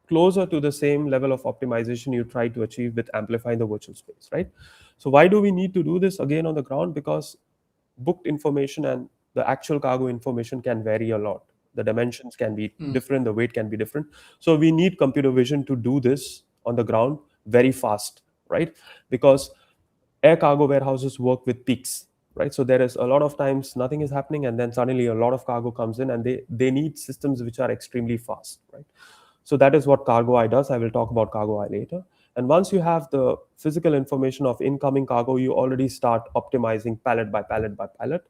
closer to the same level of optimization you try to achieve with amplifying the virtual space, right? So why do we need to do this again on the ground? Because booked information and the actual cargo information can vary a lot. The dimensions can be different, the weight can be different. So we need computer vision to do this on the ground very fast, right? Because air cargo warehouses work with peaks, right? So there is a lot of times nothing is happening, and then suddenly a lot of cargo comes in, and they need systems which are extremely fast, right? So that is what Cargo Eye does. I will talk about Cargo Eye later. And once you have the physical information of incoming cargo, you already start optimizing pallet by pallet by pallet,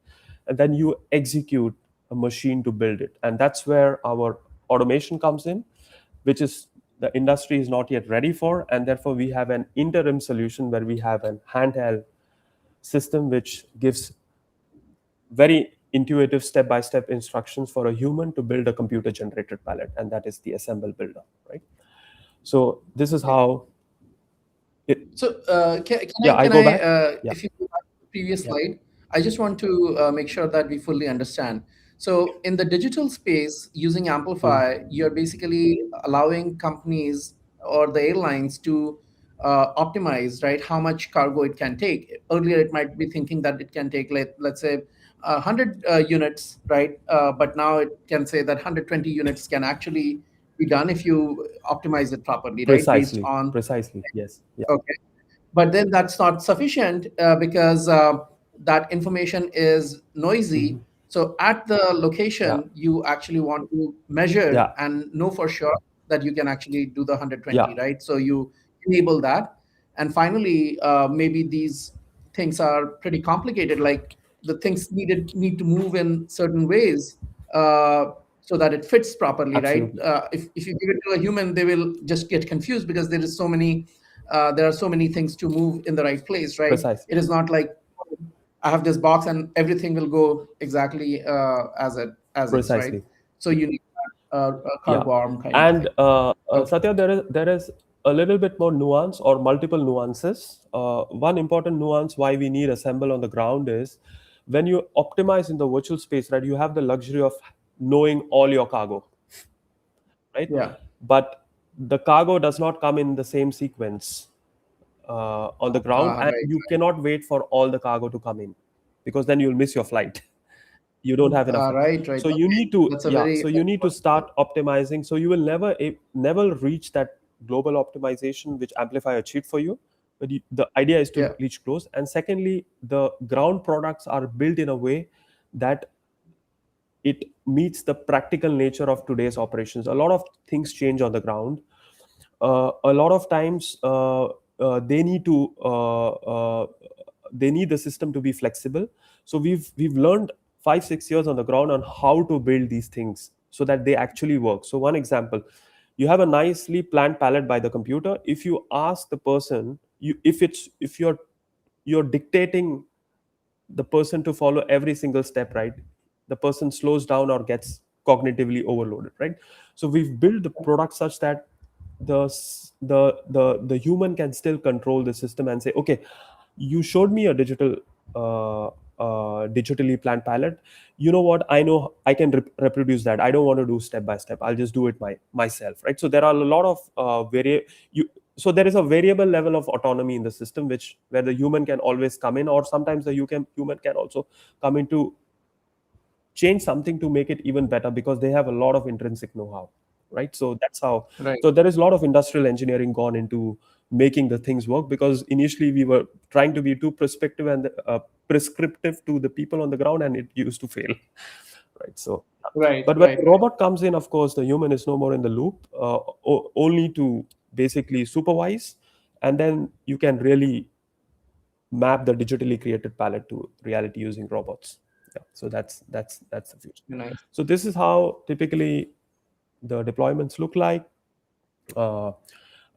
and then you execute a machine to build it. And that's where our automation comes in, which is the industry is not yet ready for, and therefore we have an interim solution where we have an handheld system which gives very intuitive step-by-step instructions for a human to build a computer-generated pallet, and that is the assemble builder, right? So this is how it. So Yeah, I go back. Yeah. if you go back to the previous slide, I just want to make sure that we fully understand. So in the digital space, using Amplify, you're basically allowing companies or the airlines to optimize, right, how much cargo it can take. Earlier, it might be thinking that it can take, let's say, 100 units, right? But now it can say that 120 units can actually be done if you optimize it properly, right? Based on Precisely, yes. Yeah. okay, but then that's not sufficient because that information is noisy. So at the location, you actually want to measure Yeah. and know for sure that you can actually do the 120, Yeah. right? So you enable that. And finally, maybe these things are pretty complicated, like the things need to move in certain ways so that it fits properly, right? Absolutely. If you give it to a human, they will just get confused because there are so many things to move in the right place, right? Precisely. It is not like I have this box and everything will go exactly as is, right? Precisely. So you need a cargo arm kind And of thing. Okay. Satya, there is a little bit more nuance or multiple nuances. One important nuance why we need assemble on the ground is when you optimize in the virtual space, right? You have the luxury of knowing all your cargo, right? Yeah. But the cargo does not come in the same sequence on the ground, and Right. you cannot wait for all the cargo to come in because then you'll miss your flight. You don't have enough. Right. So Okay. you need to That's a very so you need to start optimizing. So you will never reach that global optimization which Amplify achieved for you. But the idea is to reach close. And secondly, the ground products are built in a way that it meets the practical nature of today's operations. A lot of things change on the ground. A lot of times they need the system to be flexible. So we've learned 5-6 years on the ground on how to build these things so that they actually work. So one example, you have a nicely planned palette by the computer. If you ask the person, if you're dictating the person to follow every single step, right, the person slows down or gets cognitively overloaded, right? So we've built the product such that the human can still control the system and say, okay, you showed me a digitally planned palette. You know what, I know I can reproduce that. I don't want to do step by step. I'll just do it myself, right? So there are a lot of so there is a variable level of autonomy in the system where the human can always come in, or sometimes the human can also come in to change something to make it even better because they have a lot of intrinsic know-how, right? So that's how. Right. So there is a lot of industrial engineering gone into making the things work, because initially we were trying to be too prescriptive to the people on the ground, and it used to fail, right? So Right. but when the robot comes in, of course the human is no more in the loop, only to basically supervise, and then you can really map the digitally created palette to reality using robots. Yeah, so that's the future. Nice. So this is how typically the deployments look like.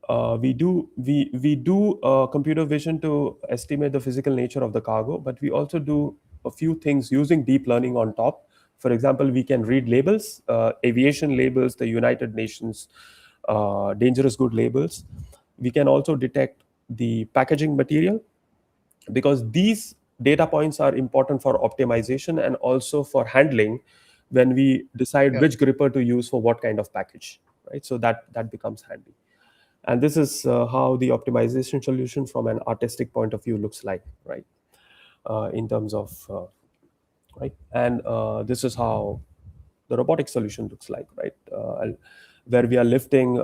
We do computer vision to estimate the physical nature of the cargo, but we also do a few things using deep learning on top. For example, we can read labels, aviation labels, the United Nations dangerous good labels. We can also detect the packaging material, because these data points are important for optimization and also for handling when we decide which gripper to use for what kind of package, right? So that becomes handy. And this is how the optimization solution from an artistic point of view looks like, right? In terms of right? And this is how the robotic solution looks like, right? Where we are lifting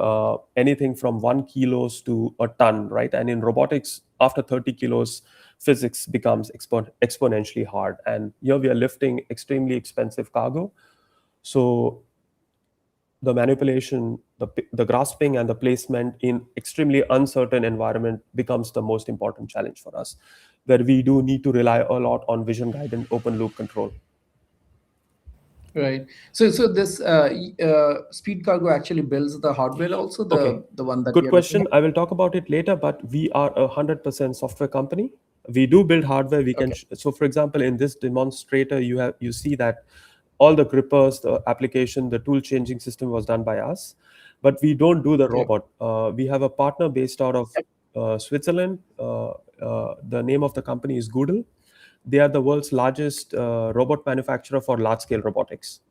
anything from 1 kilos to a ton, right? And in robotics, after 30 kilos, physics becomes exponentially hard. And here we are lifting extremely expensive cargo. So the manipulation, the grasping and the placement in extremely uncertain environment becomes the most important challenge for us, where we do need to rely a lot on vision guided open loop control. Right. So this speed cargo actually builds the hardware also, Okay, the one that we good are looking question. at. I will talk about it later, but we are 100% software company. We do build hardware. We can Okay. so, for example, in this demonstrator, you see that all the grippers, the application, the tool changing system was done by us, but we don't do the Yep. robot. We have a partner based out of Yep. Switzerland. The name of the company is Goodle. They are the world's largest robot manufacturer for large scale robotics.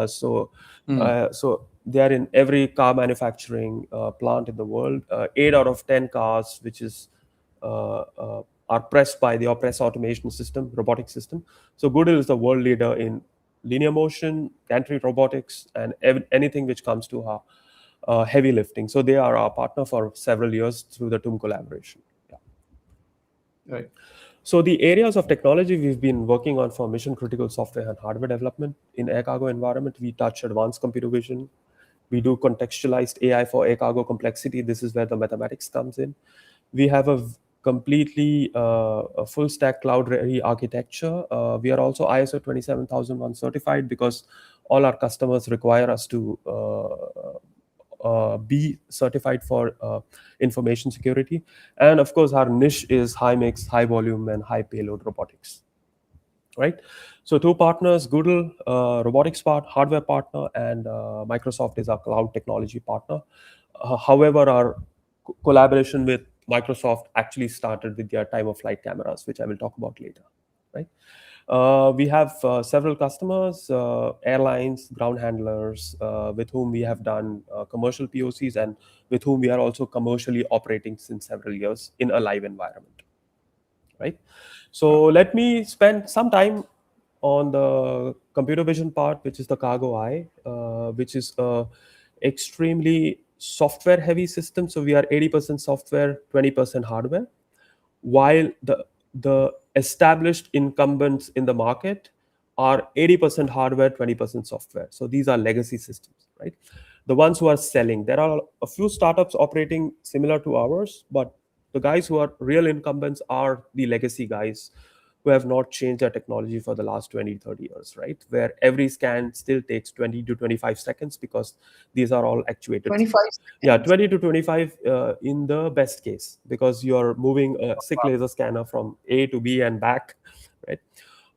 So, Hmm. so they are in every car manufacturing plant in the world. 8 out of 10 cars, which is are pressed by the press automation system, robotic system. So Goodle is the world leader in linear motion, gantry robotics, and anything which comes to heavy lifting. So they are our partner for several years through the TUM collaboration. Yeah. Right. So the areas of technology we've been working on for mission critical software and hardware development in air cargo environment, we touch advanced computer vision. We do contextualized AI for air cargo complexity. This is where the mathematics comes in. We have completely a full stack cloud ready architecture. We are also ISO 27001 certified because all our customers require us to be certified for information security. And of course, our niche is high mix, high volume, and high payload robotics. Right. So two partners: Google, robotics hardware partner, and Microsoft is our cloud technology partner. However, our collaboration with Microsoft actually started with their time of flight cameras, which I will talk about later. Right. We have several customers, airlines, ground handlers, with whom we have done commercial POCs and with whom we are also commercially operating since several years in a live environment. Right. So let me spend some time on the computer vision part, which is the cargo eye, which is a extremely software heavy system. So we are 80% software, 20% hardware, while the established incumbents in the market are 80% hardware, 20% software. So these are legacy systems, right? The ones who are selling. There are a few startups operating similar to ours, but the guys who are real incumbents are the legacy guys who have not changed their technology for the last 20, 30 years, right? Where every scan still takes 20 to 25 seconds because these are all actuated. 25 Yeah, seconds. 20 to 25 in the best case, because you're moving a SICK laser scanner from A to B and back, right?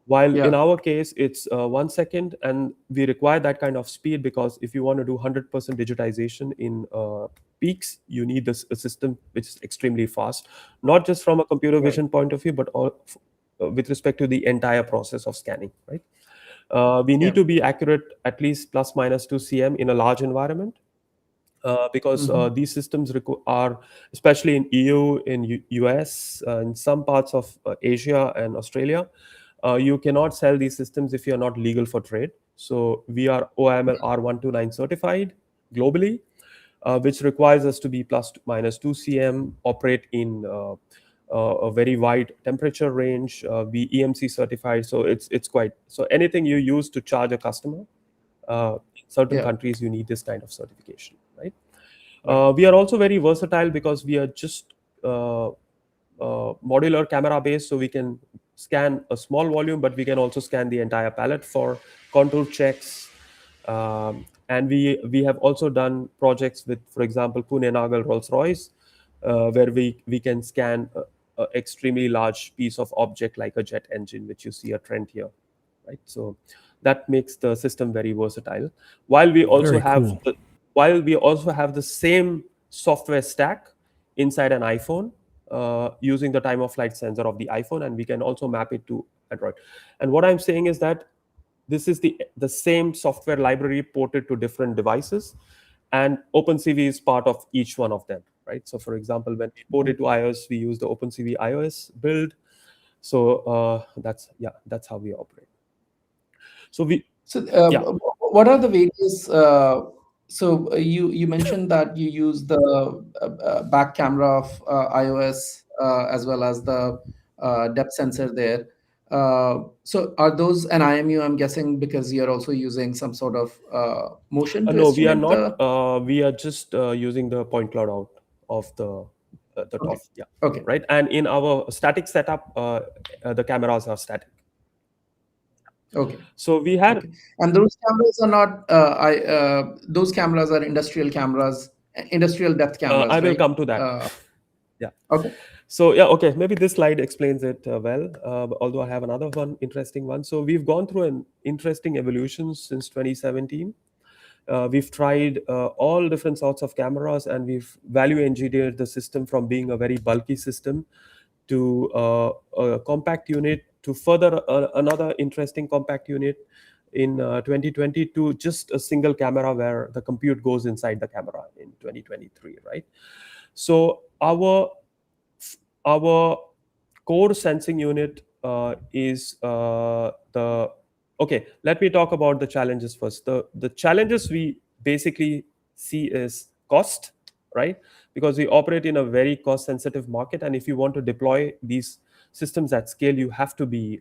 While in Yeah. our case, it's 1 second, and we require that kind of speed because if you want to do 100% digitization in peaks, you need a system which is extremely fast, not just from a computer Right. vision point of view, but with respect to the entire process of scanning, right? We need Yeah. to be accurate at least plus minus 2 cm in a large environment. Because Hmm. these systems are, especially in EU, in US, in some parts of Asia and Australia, you cannot sell these systems if you're not legal for trade. So we are OIML R129 certified globally, which requires us to be plus minus 2 cm, operate in a very wide temperature range, be EMC certified. So it's quite, so anything you use to charge a customer, in certain Yeah. countries you need this kind of certification, right? Right. We are also very versatile because we are just modular camera based, so we can scan a small volume, but we can also scan the entire palette for contour checks. And we have also done projects with, for example, Pune Nagal Rolls Royce, where we can scan a extremely large piece of object like a jet engine, which you see a trend here, right? So that makes the system very versatile. While we also Very have cool. the same software stack inside an iPhone, using the time of flight sensor of the iPhone, and we can also map it to Android. And what I'm saying is that this is the same software library ported to different devices, and OpenCV is part of each one of them, right? So for example, when we port it to iOS, we use the OpenCV iOS build. So that's how we operate. So we, So, yeah, what are the various? So you mentioned that you use the back camera of iOS as well as the depth sensor there. So are those an IMU? I'm guessing because you're also using some sort of motion to no, we are estimate not. the. We are just using the point cloud out of the Okay. top. Yeah, Okay. right. And in our static setup, the cameras are static. Okay. So we had, Okay. And those cameras are not. Those cameras are industrial cameras, industrial depth I cameras, will right? come to that. Yeah. Okay. So yeah, okay. Maybe this slide explains it well. Although I have another one, interesting one. So we've gone through an interesting evolution since 2017. We've tried all different sorts of cameras, and we've value engineered the system from being a very bulky system to a compact unit, to further another interesting compact unit in 2020, to just a single camera where the compute goes inside the camera in 2023, right? So our core sensing unit is the okay. Let me talk about the challenges first. The challenges we basically see is cost, right? Because we operate in a very cost sensitive market, and if you want to deploy these systems at scale, you have to be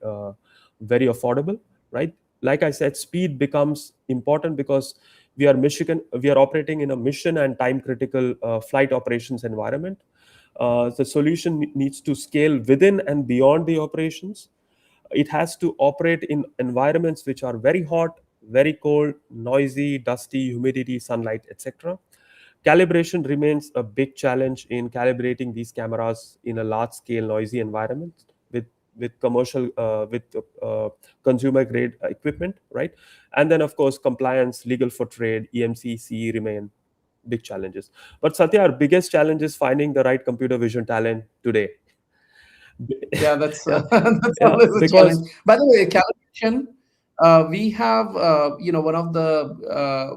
very affordable, right? Like I said, speed becomes important because we are operating in a mission and time critical flight operations environment. The solution needs to scale within and beyond the operations. It has to operate in environments which are very hot, very cold, noisy, dusty, humidity, sunlight, etc. Calibration remains a big challenge in calibrating these cameras in a large scale noisy environment with commercial consumer grade equipment, right? And then of course compliance, legal for trade, EMC, CE remain big challenges. But Satya, our biggest challenge is finding the right computer vision talent today. Yeah, that's Yeah, that's yeah, always a challenge. because By the way, calibration. We have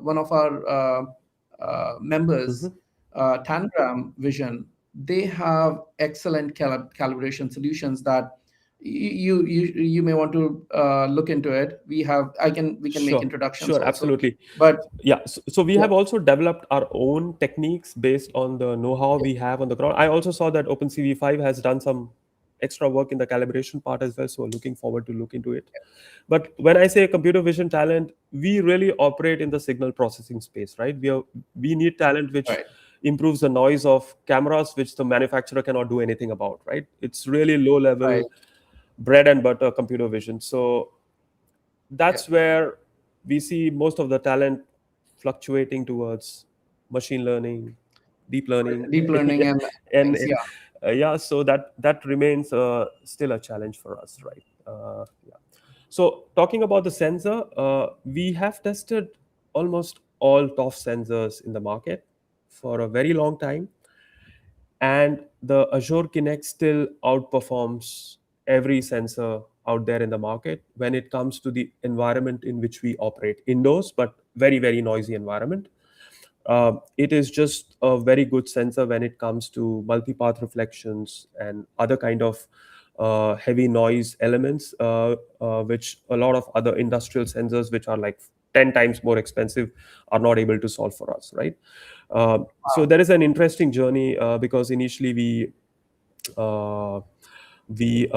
one of our members, Mhm. Tangram Vision. They have excellent calibration solutions that you may want to look into it. We can make Sure, introductions sure, also, absolutely. but Yeah, so we yeah, have also developed our own techniques based on the know-how we have on the ground. I also saw that OpenCV 5 has done some extra work in the calibration part as well, so looking forward to look into it. But when I say computer vision talent, we really operate in the signal processing space, right? We need talent which right, improves the noise of cameras, which the manufacturer cannot do anything about, right? It's really low level right, bread and butter computer vision. So yeah, that's where we see most of the talent fluctuating towards machine learning, deep learning. deep learning and and things. Yeah, yeah, so that remains still a challenge for us, right? Yeah. So talking about the sensor, we have tested almost all TOF sensors in the market for a very long time, and the Azure Kinect still outperforms every sensor out there in the market when it comes to the environment in which we operate, indoors but very very noisy environment. It is just a very good sensor when it comes to multipath reflections and other kind of heavy noise elements, which a lot of other industrial sensors, which are like 10 times more expensive, are not able to solve for us, right? So there is an interesting journey because initially uh, we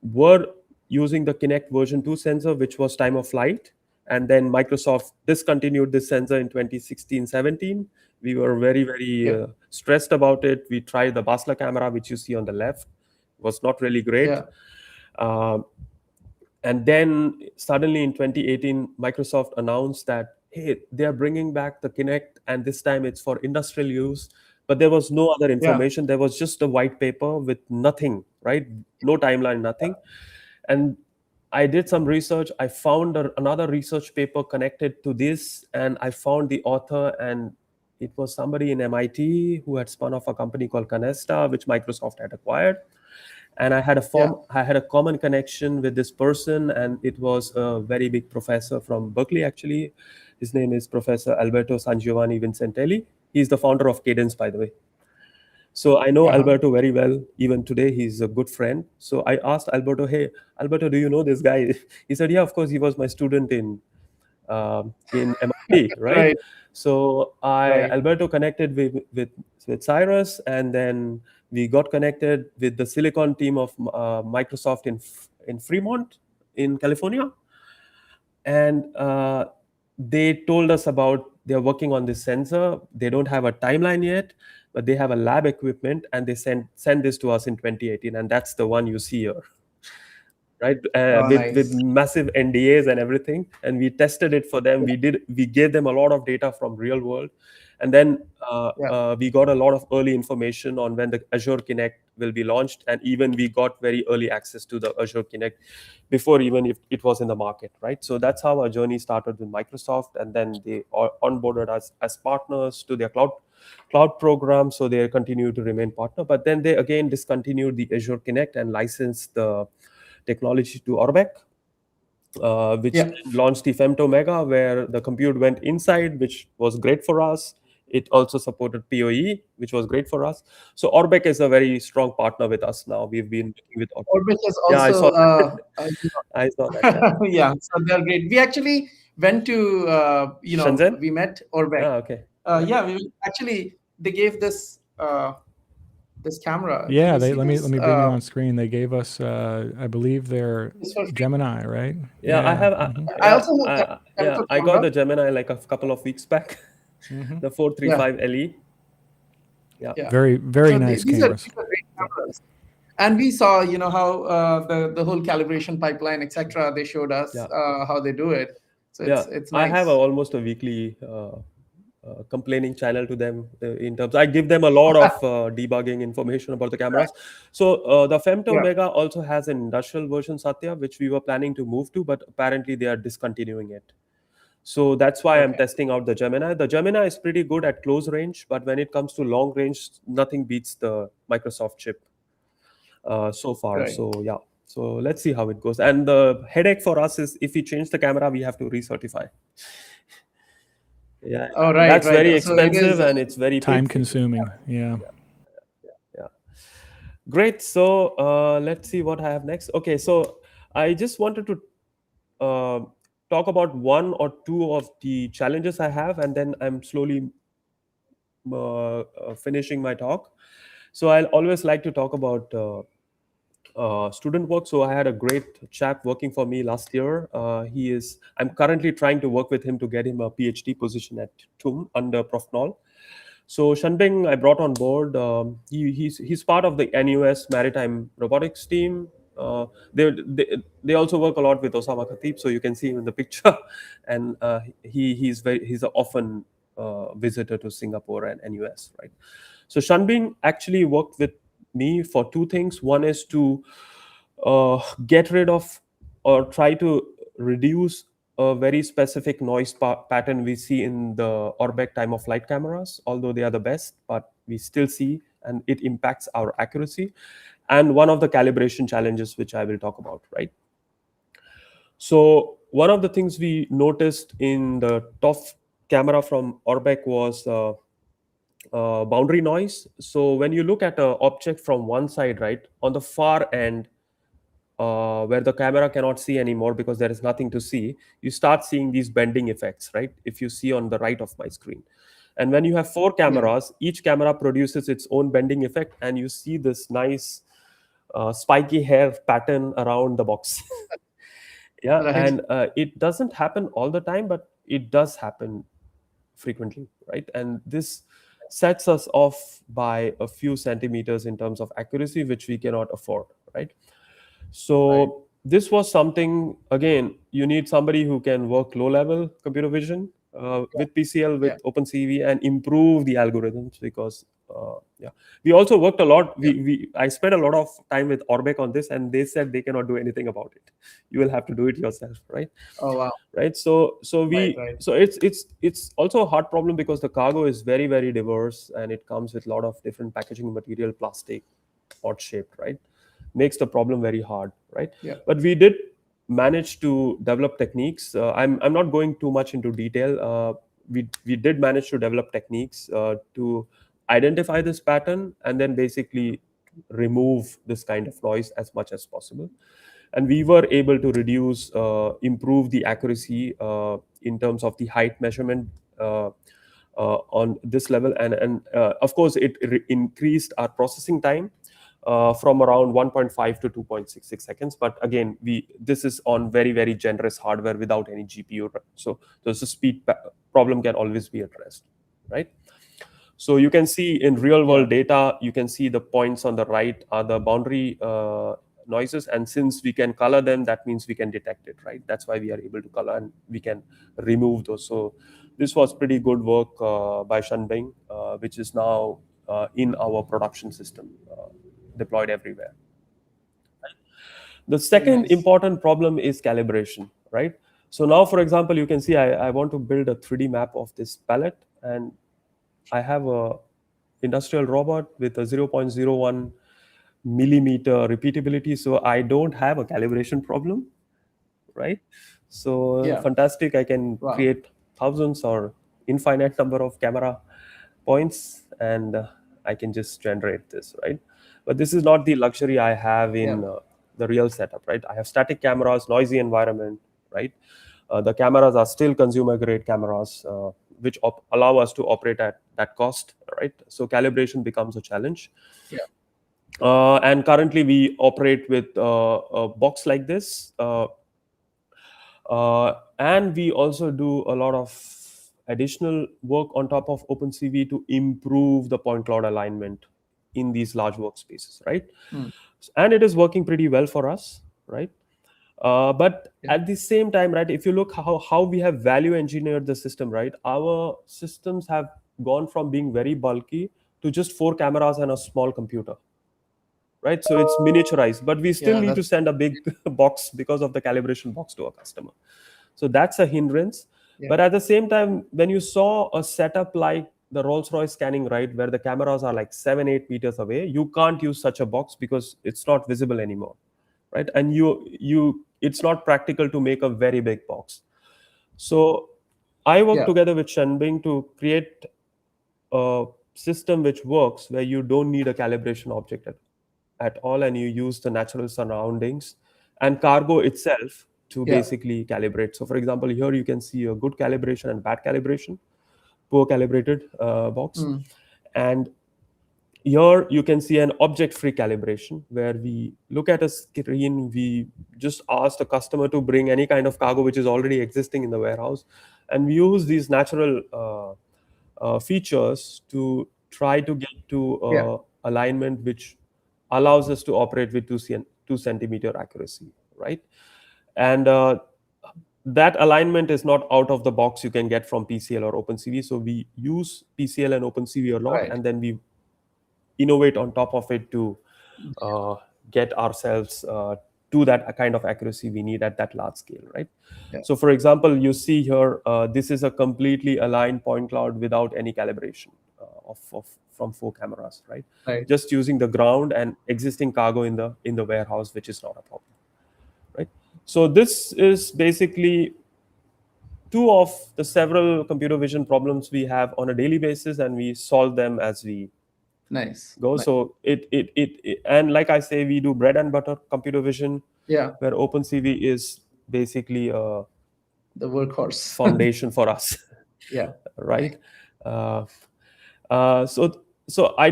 were using the Kinect version 2 sensor, which was time of flight. And then Microsoft discontinued this sensor in 2016-17. We were very, very yeah, stressed about it. We tried the Basler camera, which you see on the left, was not really great. yeah, Um and then suddenly in 2018, Microsoft announced that, hey, they are bringing back the Kinect, and this time it's for industrial use. But there was no other yeah, information. There was just a white paper with nothing, right? No timeline, nothing. And I did some research. I found another research paper connected to this, and I found the author, and it was somebody in MIT who had spun off a company called Canesta, which Microsoft had acquired. And yeah, I had a common connection with this person, and it was a very big professor from Berkeley. Actually, his name is Professor Alberto Sangiovanni Vincentelli. He's the founder of Cadence, by the way. So I know Uh-huh. Alberto very well. Even today, he's a good friend. So I asked Alberto, "Hey, Alberto, do you know this guy?" He said, "Yeah, of course. He was my student in MIT, right?" Right. So I Right. Alberto connected with Cyrus, and then we got connected with the Silicon team of Microsoft in Fremont, in California, and they told us about they're working on this sensor. They don't have a timeline yet, but they have a lab equipment, and they send this to us in 2018, and that's the one you see here, right? Oh, With nice. massive NDAs and everything, and we tested it for them. We gave them a lot of data from real world, and then Yeah. we got a lot of early information on when the Azure Connect will be launched, and even we got very early access to the Azure Connect before even if it was in the market, right? So that's how our journey started with Microsoft, and then they onboarded us as partners to their cloud program, so they continue to remain partner. But then they again discontinued the Azure Connect and licensed the technology to Orbec, which Yeah. then launched the Femto Mega, where the compute went inside, which was great for us. It also supported PoE, which was great for us. So Orbec is a very strong partner with us now. We've been working with Orbec. Orbit is Yeah, I saw also, that. I saw that. Yeah, yeah, so they're great. We actually went to, Shenzhen. we met Orbit. Ah, okay. Yeah, we actually, they gave this camera. Can Yeah, you they see let this? me bring you on screen. They gave us, I believe, their This for free. Gemini, right? Yeah, I Yeah. have. I also have that kind of Yeah, a I got camera. the Gemini like a couple of weeks back. The Yeah, 435 LE. Yeah, yeah. Very So nice these are cameras. great yeah, cameras. And we saw, how the whole calibration pipeline, etc. They showed us yeah. how they do it. So Yeah, it's I have nice. almost a weekly complaining channel to them in terms. I give them a lot of debugging information about the cameras. So the Femto Yeah. Mega also has an industrial version, Satya, which we were planning to move to, but apparently they are discontinuing it. So that's why I'm Okay. testing out the Gemini. The Gemini is pretty good at close range, but when it comes to long range, nothing beats the Microsoft chip so far. Right. So yeah. So let's see how it goes. And the headache for us is if we change the camera, we have to recertify. Yeah, Oh, right, that's very right. So it expensive is. and it's very Time painful. consuming. Yeah. Yeah. Great. So let's see what I have next. Okay, so I just wanted to uh, talk about one or two of the challenges I have, and then I'm slowly finishing my talk. So I'll always like to talk about student work. So I had a great chap working for me last year. I'm currently trying to work with him to get him a PhD position at TUM under Prof. Noll. So Shanbing, I brought on board. He's part of the NUS Maritime Robotics team. They also work a lot with Osama Khatib, so you can see him in the picture. And he's an often visitor to Singapore and NUS, right? So Shanbing actually worked with me for two things. One is to get rid of or try to reduce a very specific noise pattern we see in the Orbec time of flight cameras, although they are the best, but we still see and it impacts our accuracy. And one of the calibration challenges, which I will talk about, right? So one of the things we noticed in the TOF camera from Orbec was boundary noise. So when you look at an object from one side, right, on the far end, where the camera cannot see anymore because there is nothing to see, you start seeing these bending effects, right? If you see on the right of my screen. And when you have four Yeah. cameras, each camera produces its own bending effect, and you see this nice spiky hair pattern around the box. Yeah, Right. and it doesn't happen all the time, but it does happen frequently, right? And this sets us off by a few centimeters in terms of accuracy, which we cannot afford, right? Right. So this was something, again, you need somebody who can work low level computer vision with PCL, Yeah. with OpenCV, and improve the algorithms, because yeah, we also worked a lot. Yeah. I spent a lot of time with Orbec on this, and they said they cannot do anything about it. You will have to do it yourself, right? Oh, wow. Right. So Right. we Right. so it's also a hard problem because the cargo is very, very diverse, and it comes with a lot of different packaging material, plastic, odd shaped, right? Makes the problem very hard, right? Yeah. But we did manage to develop techniques. I'm not going too much into detail. We did manage to develop techniques to identify this pattern and then basically remove this kind of noise as much as possible. And we were able to improve the accuracy in terms of the height measurement on this level. And of course, it increased our processing time from around 1.5 to 2.66 seconds. But again, this is on very, very generous hardware without any GPU. So the speed problem can always be addressed, right? So you can see in real world data, you can see the points on the right are the boundary noises. And since we can color them, that means we can detect it, right? That's why we are able to color and we can remove those. So this was pretty good work by Shanbing, which is now in our production system, deployed everywhere. Right? The second important problem is calibration, right? So now, for example, you can see I want to build a 3D map of this pallet, and I have a industrial robot with a 0.01 millimeter repeatability. So I don't have a calibration problem, right? So fantastic. I can create thousands or infinite number of camera points, and I can just generate this, right? But this is not the luxury I have in the real setup, right? I have static cameras, noisy environment, right? The cameras are still consumer grade cameras, which allow us to operate at that cost, right? So calibration becomes a challenge. And currently we operate with a box like this. And we also do a lot of additional work on top of OpenCV to improve the point cloud alignment in these large workspaces, right? And it is working pretty well for us, right? But at the same time, right, if you look how we have value engineered the system, right, our systems have gone from being very bulky to just 4 cameras and a small computer, right? So it's miniaturized, but we still need to send a big box because of the calibration box to a customer. So that's a hindrance. But at the same time, when you saw a setup like the Rolls-Royce scanning, right, where the cameras are like 7-8 meters away, you can't use such a box because it's not visible anymore, right? And it's not practical to make a very big box. So I work together with Shanbing to create a system which works where you don't need a calibration object at all, and you use the natural surroundings and cargo itself to basically calibrate. So for example, here you can see a good calibration and bad calibration, poor calibrated box. And here you can see an object-free calibration where we look at a screen, we just ask the customer to bring any kind of cargo which is already existing in the warehouse, and we use these natural features to try to get to alignment which allows us to operate with 2 centimeter accuracy, right? And that alignment is not out of the box you can get from PCL or OpenCV. So we use PCL and OpenCV a lot, and then we innovate on top of it to get ourselves to that kind of accuracy we need at that large scale, right? So for example, you see here, this is a completely aligned point cloud without any calibration from 4 cameras, right? Just using the ground and existing cargo in the warehouse, which is not a problem, right? So this is basically 2 of the several computer vision problems we have on a daily basis, and we solve them as we go. So it and like I say, we do bread and butter computer vision, where OpenCV is basically the workhorse foundation for us. Right. So I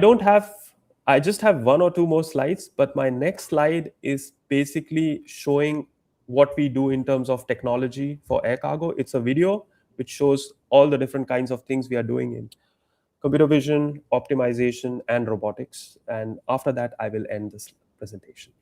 just have 1 or 2 more slides, but my next slide is basically showing what we do in terms of technology for air cargo. It's a video which shows all the different kinds of things we are doing in computer vision, optimization, and robotics. And after that, I will end this presentation.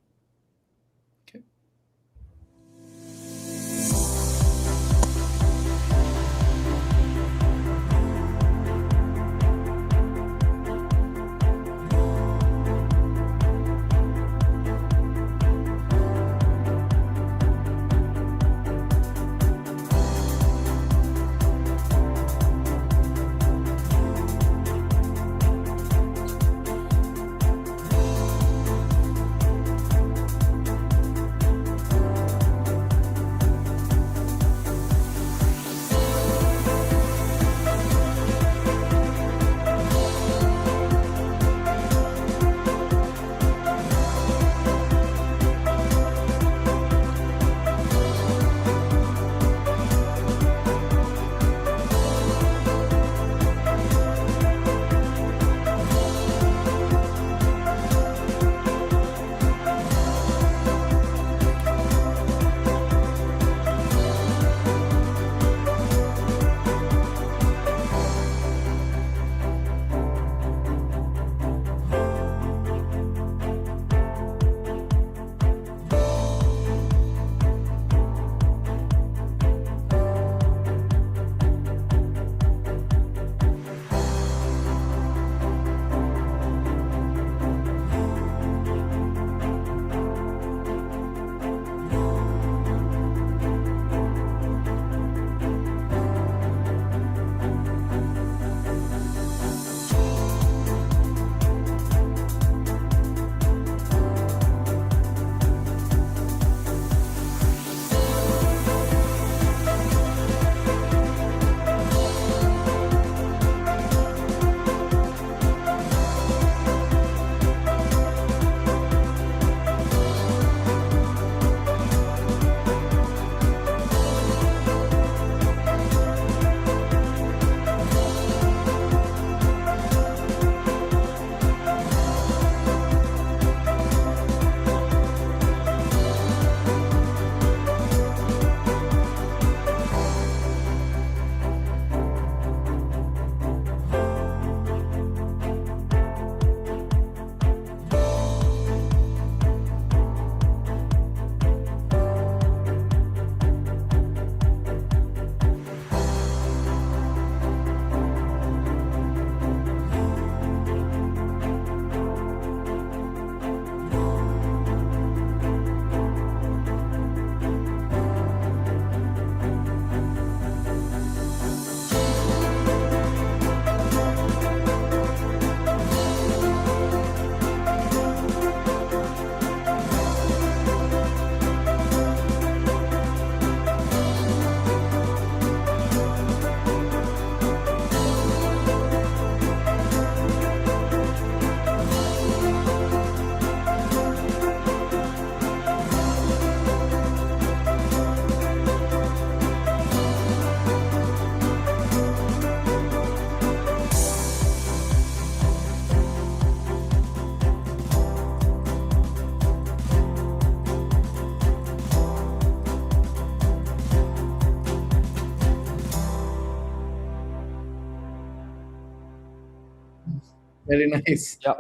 Very nice. Yeah.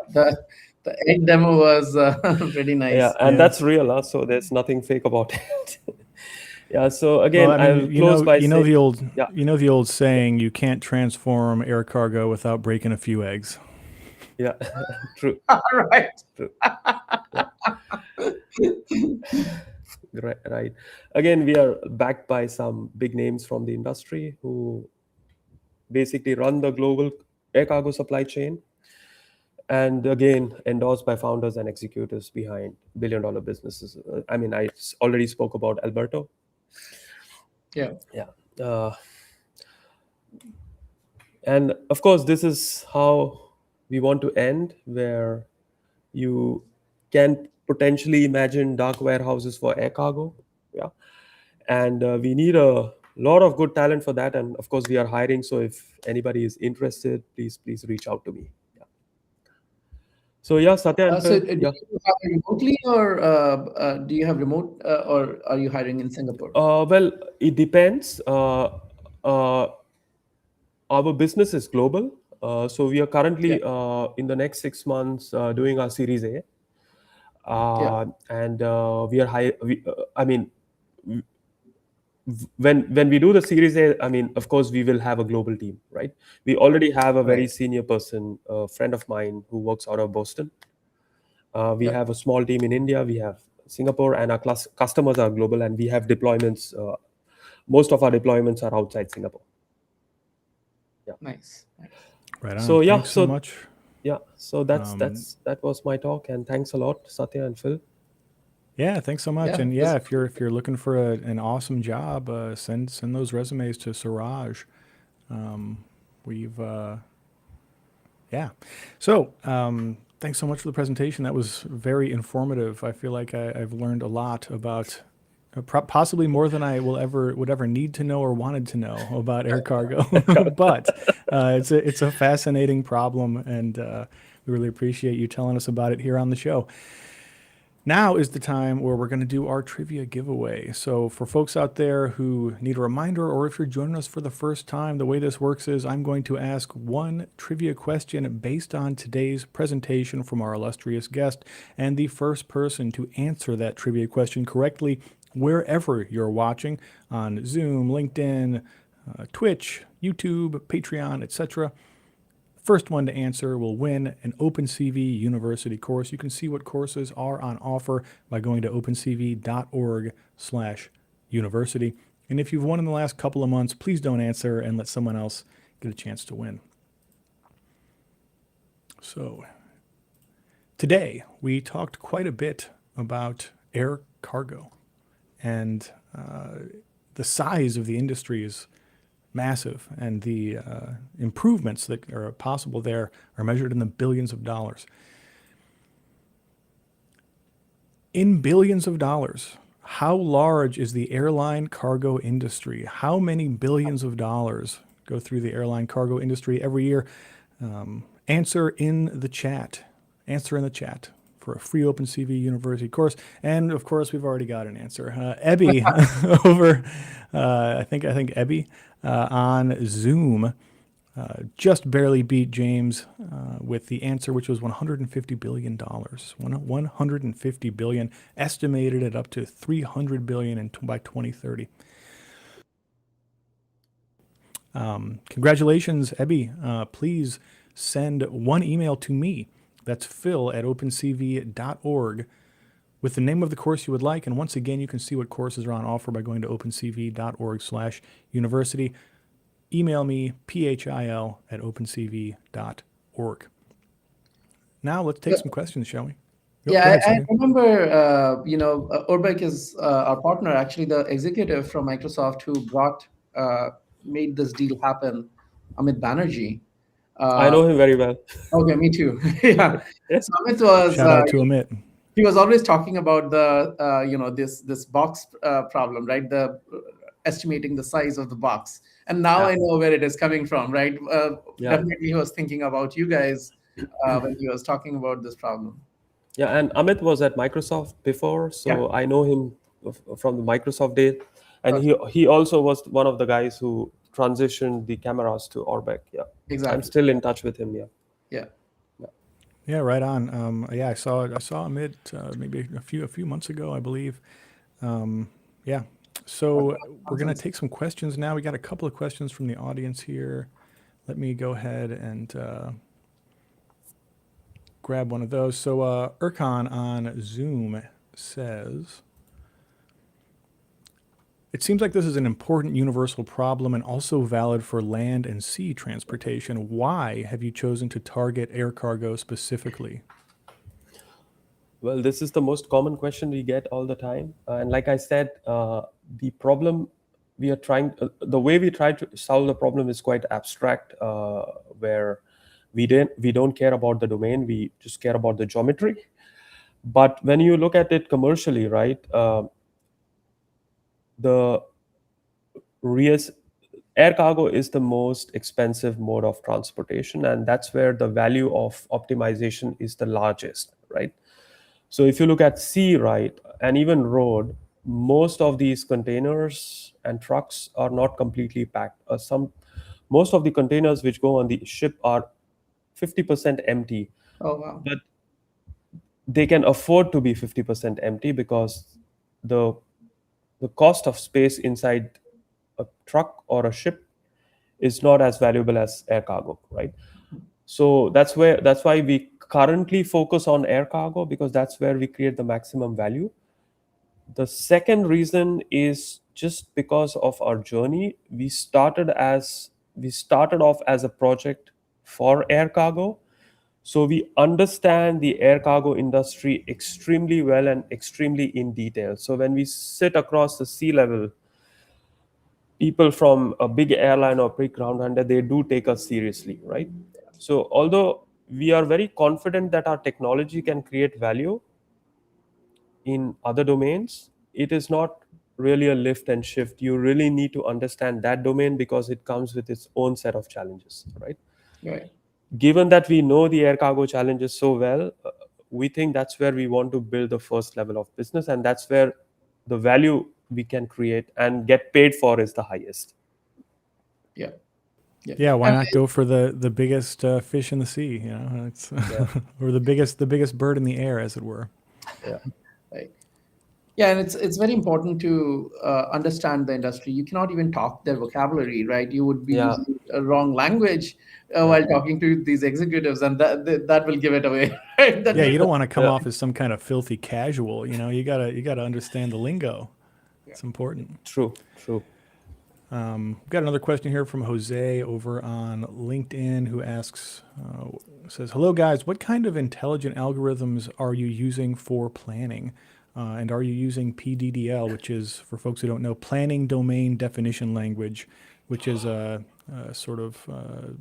The egg demo was pretty nice. Yeah, and Yeah. that's real, huh? So there's nothing fake about it. Yeah. So again, Well, I mean, I'll close by saying, the old, yeah, the old saying, you can't transform air cargo without breaking a few eggs. yeah, true, All right. true. Right. Again, we are backed by some big names from the industry who basically run the global air cargo supply chain, and again, endorsed by founders and executives behind billion-dollar businesses. I mean, I already spoke about Alberto. Yeah. Yeah. And of course, this is how we want to end, where you can potentially imagine dark warehouses for air cargo. Yeah. And we need a lot of good talent for that. And of course, we are hiring. So if anybody is interested, please reach out to me. Yeah. So yeah, Satya and So Phil. do Yeah. you hire remotely, or do you have remote, or are you hiring in Singapore? Well, it depends. Our business is global. So we are currently in the next 6 months doing our Series A. And we are high. I mean, when we do the Series A, I mean, of course, we will have a global team, right? We already have a very Right. senior person, a friend of mine who works out of Boston. We Yeah. have a small team in India. We have Singapore, and our customers are global, and we have deployments. Most of our deployments are outside Singapore. Yeah. Nice. Right on. So yeah, Thanks so much. Yeah. So that was my talk, and thanks a lot, Satya and Phil. Yeah, thanks so much. Yeah, And it yeah, was- if you're looking for an awesome job, send those resumes to Suraj. We've yeah. So thanks so much for the presentation. That was very informative. I feel like I've learned a lot about possibly more than I would ever need to know or wanted to know about air cargo. But it's a fascinating problem, and we really appreciate you telling us about it here on the show. Now is the time where we're going to do our trivia giveaway. So for folks out there who need a reminder, or if you're joining us for the first time, the way this works is I'm going to ask one trivia question based on today's presentation from our illustrious guest, and the first person to answer that trivia question correctly, wherever you're watching, on Zoom, LinkedIn, Twitch, YouTube, Patreon, etc., first one to answer will win an OpenCV University course. You can see what courses are on offer by going to opencv.org/university. And if you've won in the last couple of months, please don't answer and let someone else get a chance to win. So today we talked quite a bit about air cargo, and the size of the industry is massive, and the improvements that are possible there are measured in the billions of dollars. In billions of dollars, how large is the airline cargo industry? How many billions of dollars go through the airline cargo industry every year? Answer in the chat. Answer in the chat for a free OpenCV University course. And of course, we've already got an answer. Ebby over, I think Ebby on Zoom just barely beat James with the answer, which was $150 billion. $150 billion, estimated at up to $300 billion by 2030. Congratulations, Ebby. Please send one email to me. That's phil@opencv.org with the name of the course you would like. And once again, you can see what courses are on offer by going to opencv.org/university. Email me, phil@opencv.org. Now let's take some questions, shall we? Go Yeah, ahead, I Satya. remember, Urbek is our partner, actually the executive from Microsoft who made this deal happen, Amit Banerjee. I know him very well. Okay, me too. Yeah. Yes. So Amit was, Shout out to Amit. he was always talking about the, this box problem, right? The estimating the size of the box. And now I know where it is coming from, right? Definitely he was thinking about you guys when he was talking about this problem. Yeah, and Amit was at Microsoft before, so I know him from the Microsoft days, and he also was one of the guys who transitioned the cameras to Orbeck. Yeah, Exactly. I'm still in touch with him. Yeah. Yeah. Yeah, right on. Yeah, I saw Amit maybe a few months ago, I believe. Yeah. So we're gonna take some questions now. We got a couple of questions from the audience here. Let me go ahead and grab one of those. So Erkan on Zoom says, it seems like this is an important universal problem and also valid for land and sea transportation. Why have you chosen to target air cargo specifically? Well, this is the most common question we get all the time. And like I said, the problem we are trying, the way we try to solve the problem is quite abstract, where we don't care about the domain, we just care about the geometry. But when you look at it commercially, right, the res- air cargo is the most expensive mode of transportation, and that's where the value of optimization is the largest, right? So if you look at sea, right, and even road, most of these containers and trucks are not completely packed. Most of the containers which go on the ship are 50% empty, Oh, wow. but they can afford to be 50% empty because the the cost of space inside a truck or a ship is not as valuable as air cargo, right? So that's why we currently focus on air cargo, because that's where we create the maximum value. The second reason is just because of our journey. We started off as a project for air cargo, so we understand the air cargo industry extremely well and extremely in detail. So when we sit across the sea level, people from a big airline or big ground handler, they do take us seriously, right? So although we are very confident that our technology can create value in other domains, it is not really a lift and shift. You really need to understand that domain because it comes with its own set of challenges, right? Right. Given that we know the air cargo challenges so well, we think that's where we want to build the first level of business, and that's where the value we can create and get paid for is the highest. Yeah. Yeah. Yeah, why And not go for the biggest fish in the sea? You know, it's Yeah. or the biggest bird in the air, as it were. Yeah. right. Yeah, and it's very important to understand the industry. You cannot even talk their vocabulary, right? You would be Yeah. using a wrong language Yeah. while talking to these executives, and that will give it away, right? That Yeah, will, you don't want to come Yeah. off as some kind of filthy casual. You know, you gotta understand the lingo. It's important. True. True. We've got another question here from Jose over on LinkedIn, who asks, says, "Hello guys, what kind of intelligent algorithms are you using for planning? And are you using PDDL, which is, for folks who don't know, Planning Domain Definition Language, which is a sort of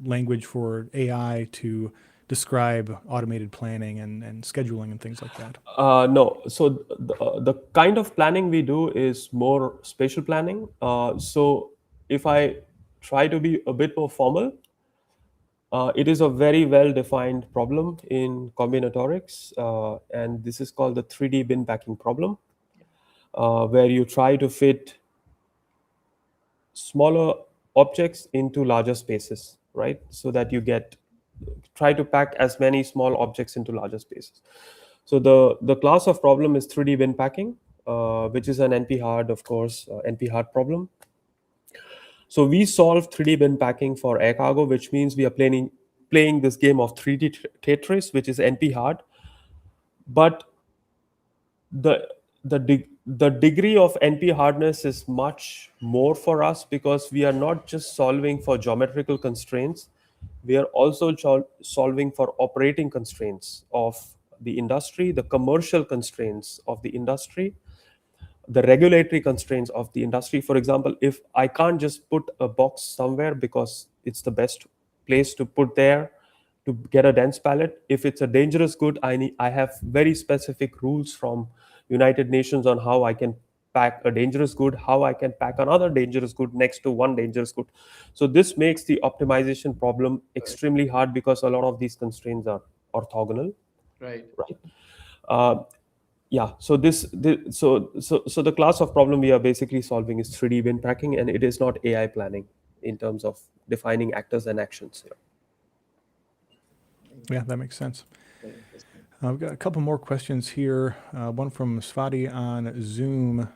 language for AI to describe automated planning and scheduling and things like that?" No. So the kind of planning we do is more spatial planning. So if I try to be a bit more formal, it is a very well defined problem in combinatorics, and this is called the 3D bin packing problem, where you try to fit smaller objects into larger spaces, right? So that you try to pack as many small objects into larger spaces. So the class of problem is 3D bin packing, which is an NP hard, of course, NP hard problem. So we solve 3D bin packing for air cargo, which means we are playing this game of 3D Tetris, which is NP hard. But the the degree of NP hardness is much more for us because we are not just solving for geometrical constraints, we are also solving for operating constraints of the industry, the commercial constraints of the industry, the regulatory constraints of the industry. For example, if I can't just put a box somewhere because it's the best place to put there to get a dense pallet, if it's a dangerous good, I have very specific rules from United Nations on how I can pack a dangerous good, how I can pack another dangerous good next to one dangerous good. So this makes the optimization problem extremely hard because a lot of these constraints are orthogonal, right. right? Uh, yeah, so so the class of problem we are basically solving is 3D bin packing, and it is not AI planning in terms of defining actors and actions here. Yeah, that makes sense. Very interesting. I've got a couple more questions here. One from Svati on Zoom,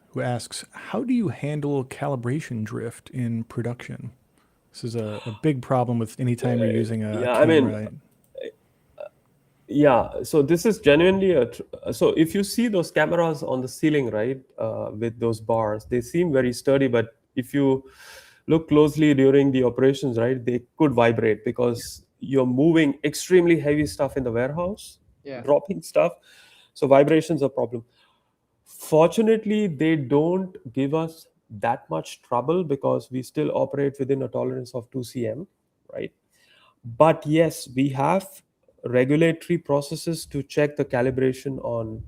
who asks, how do you handle calibration drift in production? This is a big problem with any time you're using a Yeah, I mean, camera. yeah. So this is genuinely so if you see those cameras on the ceiling, right, with those bars, they seem very sturdy, but if you look closely during the operations, right, they could vibrate because you're moving extremely heavy stuff in the warehouse, Yeah. dropping stuff. So vibrations are a problem. Fortunately, they don't give us that much trouble because we still operate within a tolerance of 2 cm, right? But yes, we have regulatory processes to check the calibration on,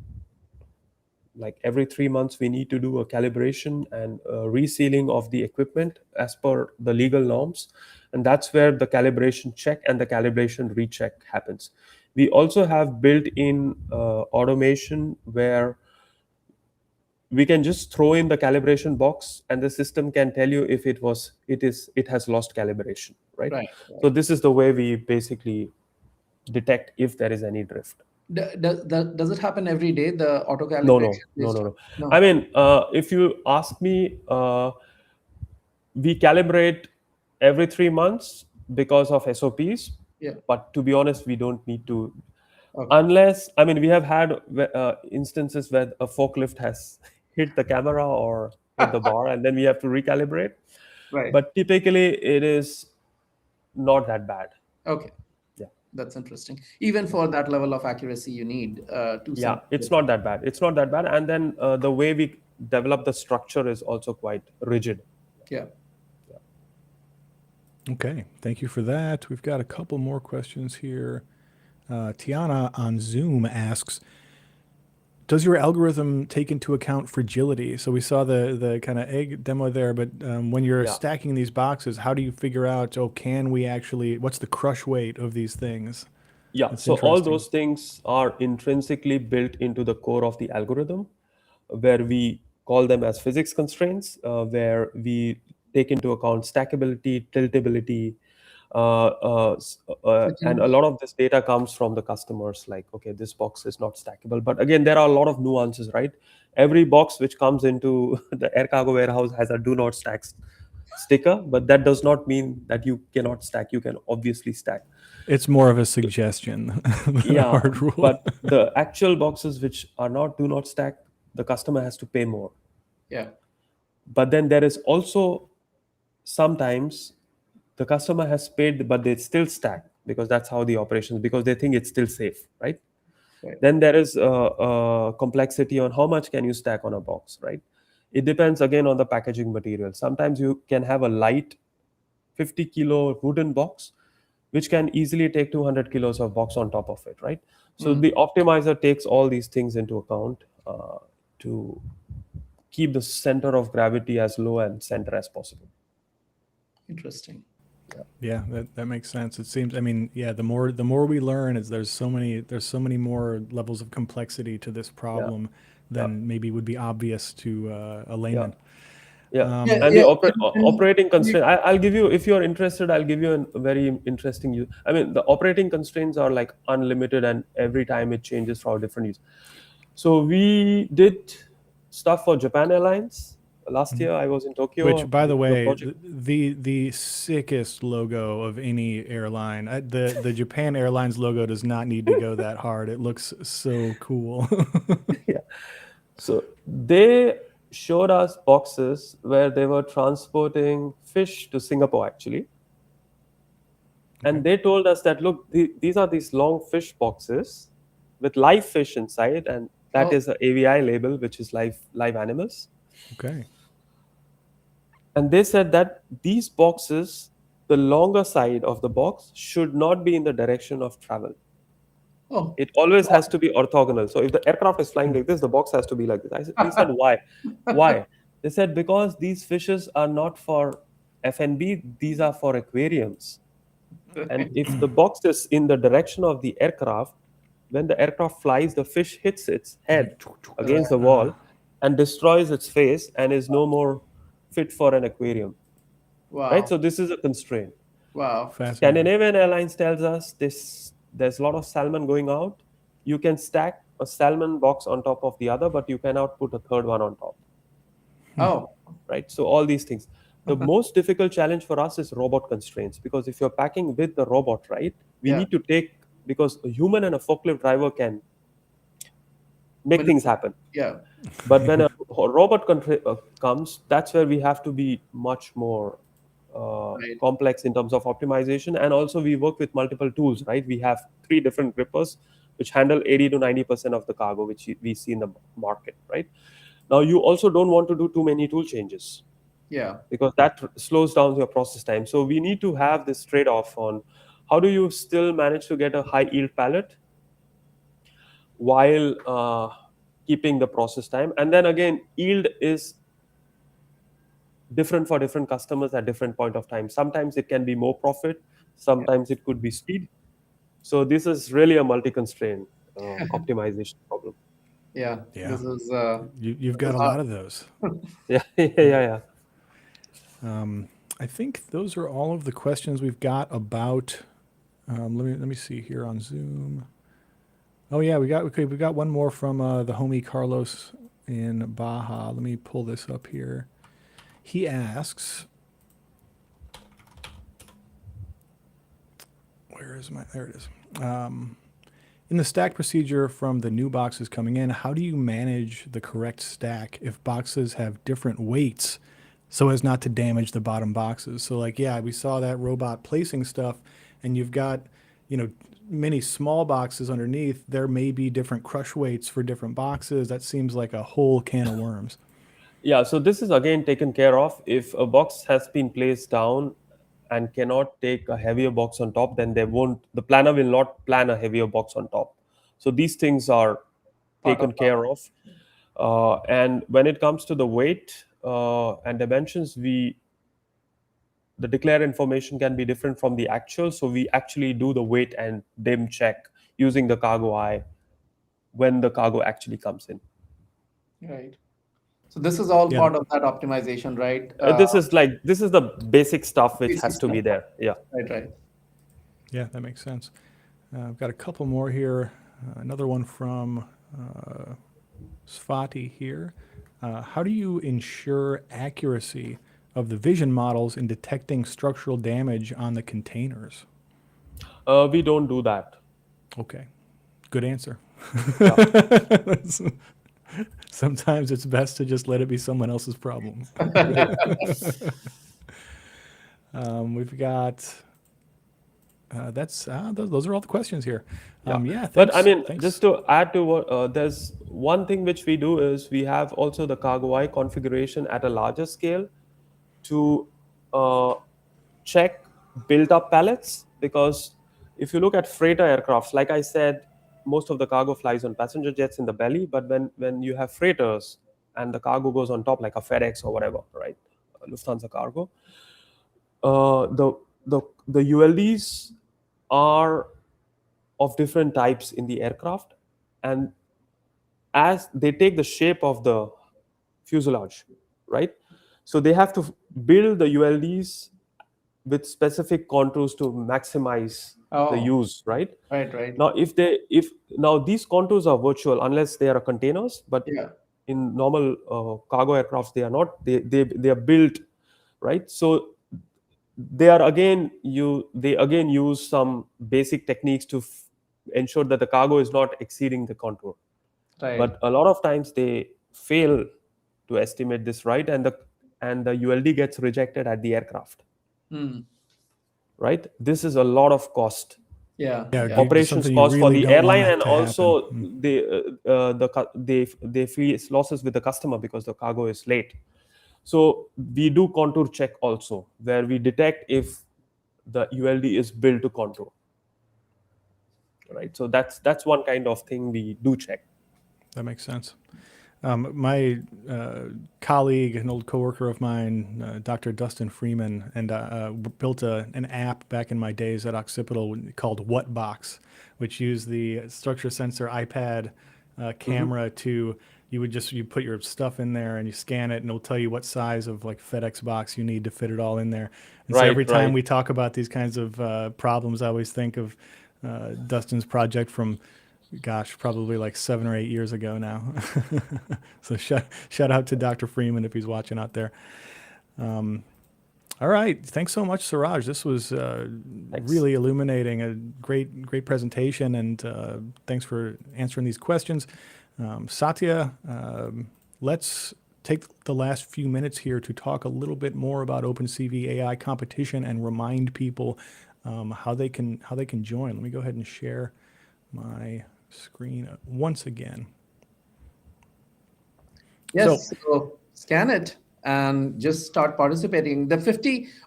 like, every 3 months we need to do a calibration and a resealing of the equipment as per the legal norms, and that's where the calibration check and the calibration recheck happens. We also have built in automation where we can just throw in the calibration box and the system can tell you if it has lost calibration, right? Right. So this is the way we basically detect if there is any drift. Does it happen every day? The auto No, calibration no, no, based no, on no. no. I mean, if you ask me, we calibrate every 3 months because of SOPs. Yeah. But to be honest, we don't need to, Okay. unless, I mean, we have had instances where a forklift has hit the camera or hit the bar, and then we have to recalibrate. Right. But typically, it is not that bad. Okay. Yeah. That's interesting. Even for that level of accuracy, you need to Yeah, some. it's not that bad. It's not that bad. And then the way we develop the structure is also quite rigid. Yeah. Okay, thank you for that. We've got a couple more questions here. Tiana on Zoom asks, does your algorithm take into account fragility? So we saw the kind of egg demo there, but when you're Yeah. stacking these boxes, how do you figure out, can we actually, what's the crush weight of these things? Yeah, That's so all interesting. those things are intrinsically built into the core of the algorithm, where we call them as physics constraints, where we take into account stackability, tiltability, and a lot of this data comes from the customers. Like, okay, this box is not stackable, but again, there are a lot of nuances, right? Every box which comes into the air cargo warehouse has a "do not stack" sticker, but that does not mean that you cannot stack. You can obviously stack. It's more of a suggestion than a Yeah, hard rule. but the actual boxes which are not "do not stack," the customer has to pay more. Yeah. But then there is also sometimes the customer has paid, but they still stack because that's how the operations, because they think it's still safe, right? Right. Then there is a complexity on how much can you stack on a box, right? It depends again on the packaging material. Sometimes you can have a light 50 kilo wooden box, which can easily take 200 kilos of box on top of it, right? So the optimizer takes all these things into account to keep the center of gravity as low and center as possible. Interesting. Yeah, that makes sense. It seems, I mean, yeah, the more we learn is there's so many more levels of complexity to this problem than maybe would be obvious to a layman. Yeah, Yeah. and Yeah. the But operating constraint, I'll give you, if you're interested, I'll give you a very interesting use. I mean, the operating constraints are like unlimited, and every time it changes for different use. So we did stuff for Japan Airlines. Last year, I was in Tokyo Which, by the on a way, project. the sickest logo of any airline. The Japan Airlines logo does not need to go that hard. It looks so cool. Yeah. So they showed us boxes where they were transporting fish to Singapore, actually. And they told us that, look, these are these long fish boxes with live fish inside, and that is a AVI label, which is live animals. Okay. And they said that these boxes, the longer side of the box should not be in the direction of travel. oh, It always has to be orthogonal. So if the aircraft is flying like this, the box has to be like this. We said, why? Why? They said, because these fishes are not for F&B, these are for aquariums. And if the box is in the direction of the aircraft, when the aircraft flies, the fish hits its head against the wall and destroys its face and is no more fit for an aquarium. wow. Right? So this is a constraint. Wow. Fascinating. Scandinavian Airlines tells us this there's a lot of salmon going out, you can stack a salmon box on top of the other, but you cannot put a third one on top, Oh, right? So all these things. The most difficult challenge for us is robot constraints, because if you're packing with the robot, right, we yeah. need to take, because a human and a forklift driver can make things happen. Yeah. But when a robot comes, that's where we have to be much more Right. complex in terms of optimization. And also, we work with multiple tools, right? We have 3 different grippers which handle 80 to 90% of the cargo which we see in the market, right? Now, you also don't want to do too many tool changes, Yeah. because that slows down your process time. So we need to have this trade-off on how do you still manage to get a high yield pallet while keeping the process time. And then again, yield is different for different customers at different point of time. Sometimes it can be more profit, sometimes it could be speed. So this is really a multi-constraint optimization problem. Yeah. Yeah. This is You've this got is a hard. lot of those. Yeah, yeah. I think those are all of the questions we've got about. Let me see here on Zoom. Oh yeah, we got one more from the homie Carlos in Baja. Let me pull this up here. He asks, "Where is my? There it is. In the stack procedure from the new boxes coming in, how do you manage the correct stack if boxes have different weights so as not to damage the bottom boxes?" So like, yeah, we saw that robot placing stuff, and you've got, many small boxes underneath. There may be different crush weights for different boxes. That seems like a whole can of worms. Yeah, so this is again taken care of. If a box has been placed down and cannot take a heavier box on top, then the planner will not plan a heavier box on top. So these things are Part of taken care of. And when it comes to the weight and dimensions, the declared information can be different from the actual. So we actually do the weight and dim check using the cargo eye when the cargo actually comes in. right. So this is all Yeah, part of that optimization, right? This is the basic stuff which Basic has to stuff. be there. Yeah. Right, right. yeah, that makes sense. I've got a couple more here. Another one from Svati here. How do you ensure accuracy of the vision models in detecting structural damage on the containers? We don't do that. Okay, good answer. Yeah. Sometimes it's best to just let it be someone else's problem. We've got those are all the questions here. Yeah, thanks. But I mean, thanks. just to add to what, there's one thing which we do is we have also the cargo eye configuration at a larger scale to check built up pallets, because if you look at freighter aircrafts, like I said, most of the cargo flies on passenger jets in the belly, but when you have freighters and the cargo goes on top, like a FedEx or whatever, right, Lufthansa cargo, the the ULDs are of different types in the aircraft, and as they take the shape of the fuselage, right, so they have to build the ULDs with specific contours to maximize the Oh, use, right? right, right. Now if now these contours are virtual unless they are containers, but Yeah. in normal cargo aircrafts they are not. They are built, right? So they again use some basic techniques to ensure that the cargo is not exceeding the contour. Right. But a lot of times they fail to estimate this right, and the ULD gets rejected at the aircraft, Hmm. right? This is a lot of cost, Yeah. Yeah, Yeah. operations something you cost for really the don't airline, want and to happen. also they face losses with the customer because the cargo is late. So we do contour check also, where we detect if the ULD is built to contour, right? So that's one kind of thing we do check. That makes sense. My colleague, an old coworker of mine, Dr. Dustin Freeman, and built an app back in my days at Occipital called Whatbox, which used the structure sensor iPad camera to you put your stuff in there and you scan it, and it'll tell you what size of like FedEx box you need to fit it all in there. And so Right, every time right. we talk about these kinds of problems, I always think of Dustin's project from, gosh, probably like 7 or 8 years ago now. So shout out to Dr. Freeman if he's watching out there. All right, thanks so much, Suraj. This was really illuminating, a great presentation, and thanks for answering these questions. Satya, let's take the last few minutes here to talk a little bit more about OpenCV AI competition and remind people how they can join. Let me go ahead and share my screen once again. Yes, so scan it and just start participating.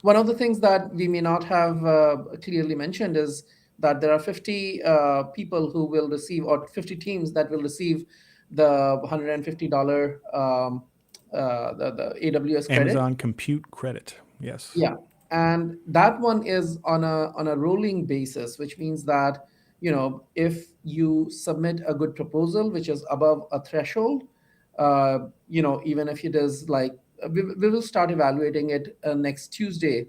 One of the things that we may not have clearly mentioned is that there are 50 people who will receive, or 50 teams that will receive the $150 the AWS credit. Amazon Compute Credit, yes. Yeah, and that one is on a rolling basis, which means that if you submit a good proposal which is above a threshold, even if it is like we will start evaluating it next Tuesday,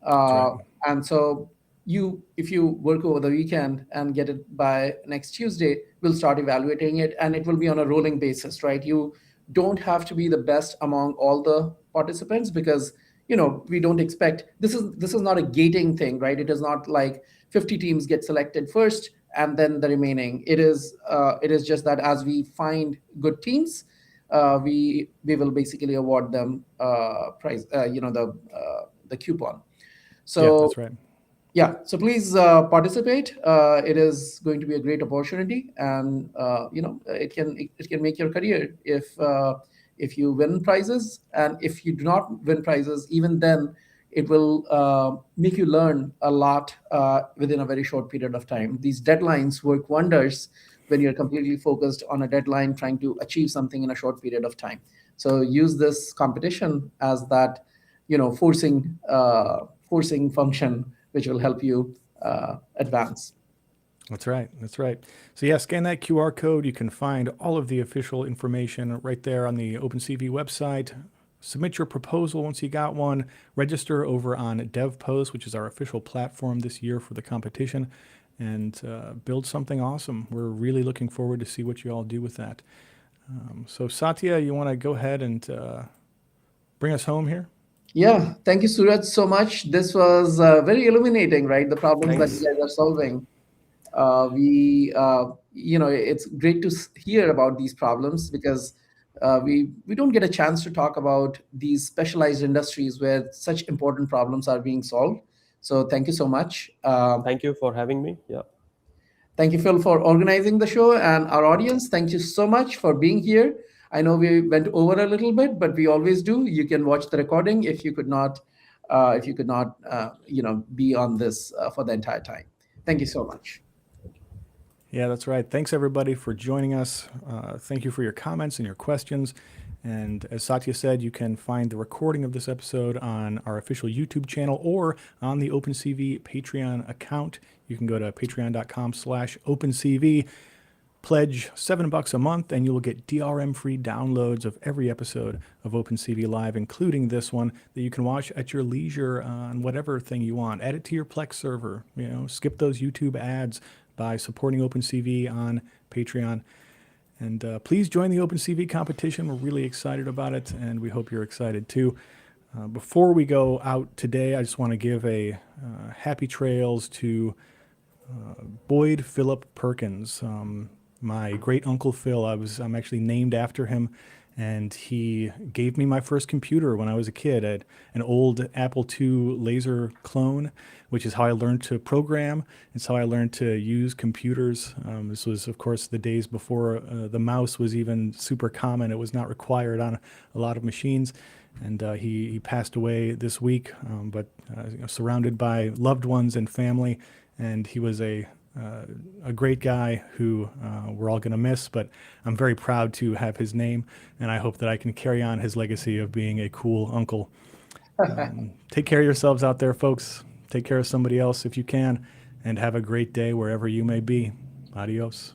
right. and so if you work over the weekend and get it by next Tuesday, we'll start evaluating it, and it will be on a rolling basis, right? You don't have to be the best among all the participants, because we don't expect this is not a gating thing, right? It is not like 50 teams get selected first and then the remaining. It is just that as we find good teams, we will basically award them prize, the coupon. So yeah, that's right. Yeah, so please participate. It is going to be a great opportunity, and it can make your career if you win prizes, and if you do not win prizes, even then it will make you learn a lot within a very short period of time. These deadlines work wonders when you're completely focused on a deadline, trying to achieve something in a short period of time. So use this competition as that forcing function, which will help you advance. That's right. That's right. So yeah, scan that QR code. You can find all of the official information right there on the OpenCV website. Submit your proposal once you got one. Register over on DevPost, which is our official platform this year for the competition, and build something awesome. We're really looking forward to see what you all do with that. So Satya, you want to go ahead and bring us home here? Yeah, thank you, Suraj, so much. This was very illuminating, right? The problems that you guys are solving. It's great to hear about these problems, because we don't get a chance to talk about these specialized industries where such important problems are being solved. So thank you so much. Thank you for having me. Yeah. Thank you, Phil, for organizing the show, and our audience, thank you so much for being here. I know we went over a little bit, but we always do. You can watch the recording if you could not, be on this for the entire time. Thank you so much. Yeah, that's right. Thanks everybody for joining us. Thank you for your comments and your questions. And as Satya said, you can find the recording of this episode on our official YouTube channel or on the OpenCV Patreon account. You can go to patreon.com/OpenCV, pledge $7 a month, and you will get DRM-free downloads of every episode of OpenCV Live, including this one that you can watch at your leisure on whatever thing you want. Add it to your Plex server. Skip those YouTube ads by supporting OpenCV on Patreon. And please join the OpenCV competition. We're really excited about it, and we hope you're excited too. Before we go out today, I just want to give a happy trails to Boyd Philip Perkins. My great uncle Phil, I'm actually named after him, and he gave me my first computer when I was a kid. I had an old Apple II laser clone, which is how I learned to program. It's how I learned to use computers. This was, of course, the days before the mouse was even super common. It was not required on a lot of machines. And he passed away this week, but surrounded by loved ones and family. And he was a great guy who we're all going to miss, but I'm very proud to have his name, and I hope that I can carry on his legacy of being a cool uncle. Take care of yourselves out there, folks. Take care of somebody else if you can, and have a great day wherever you may be. Adios.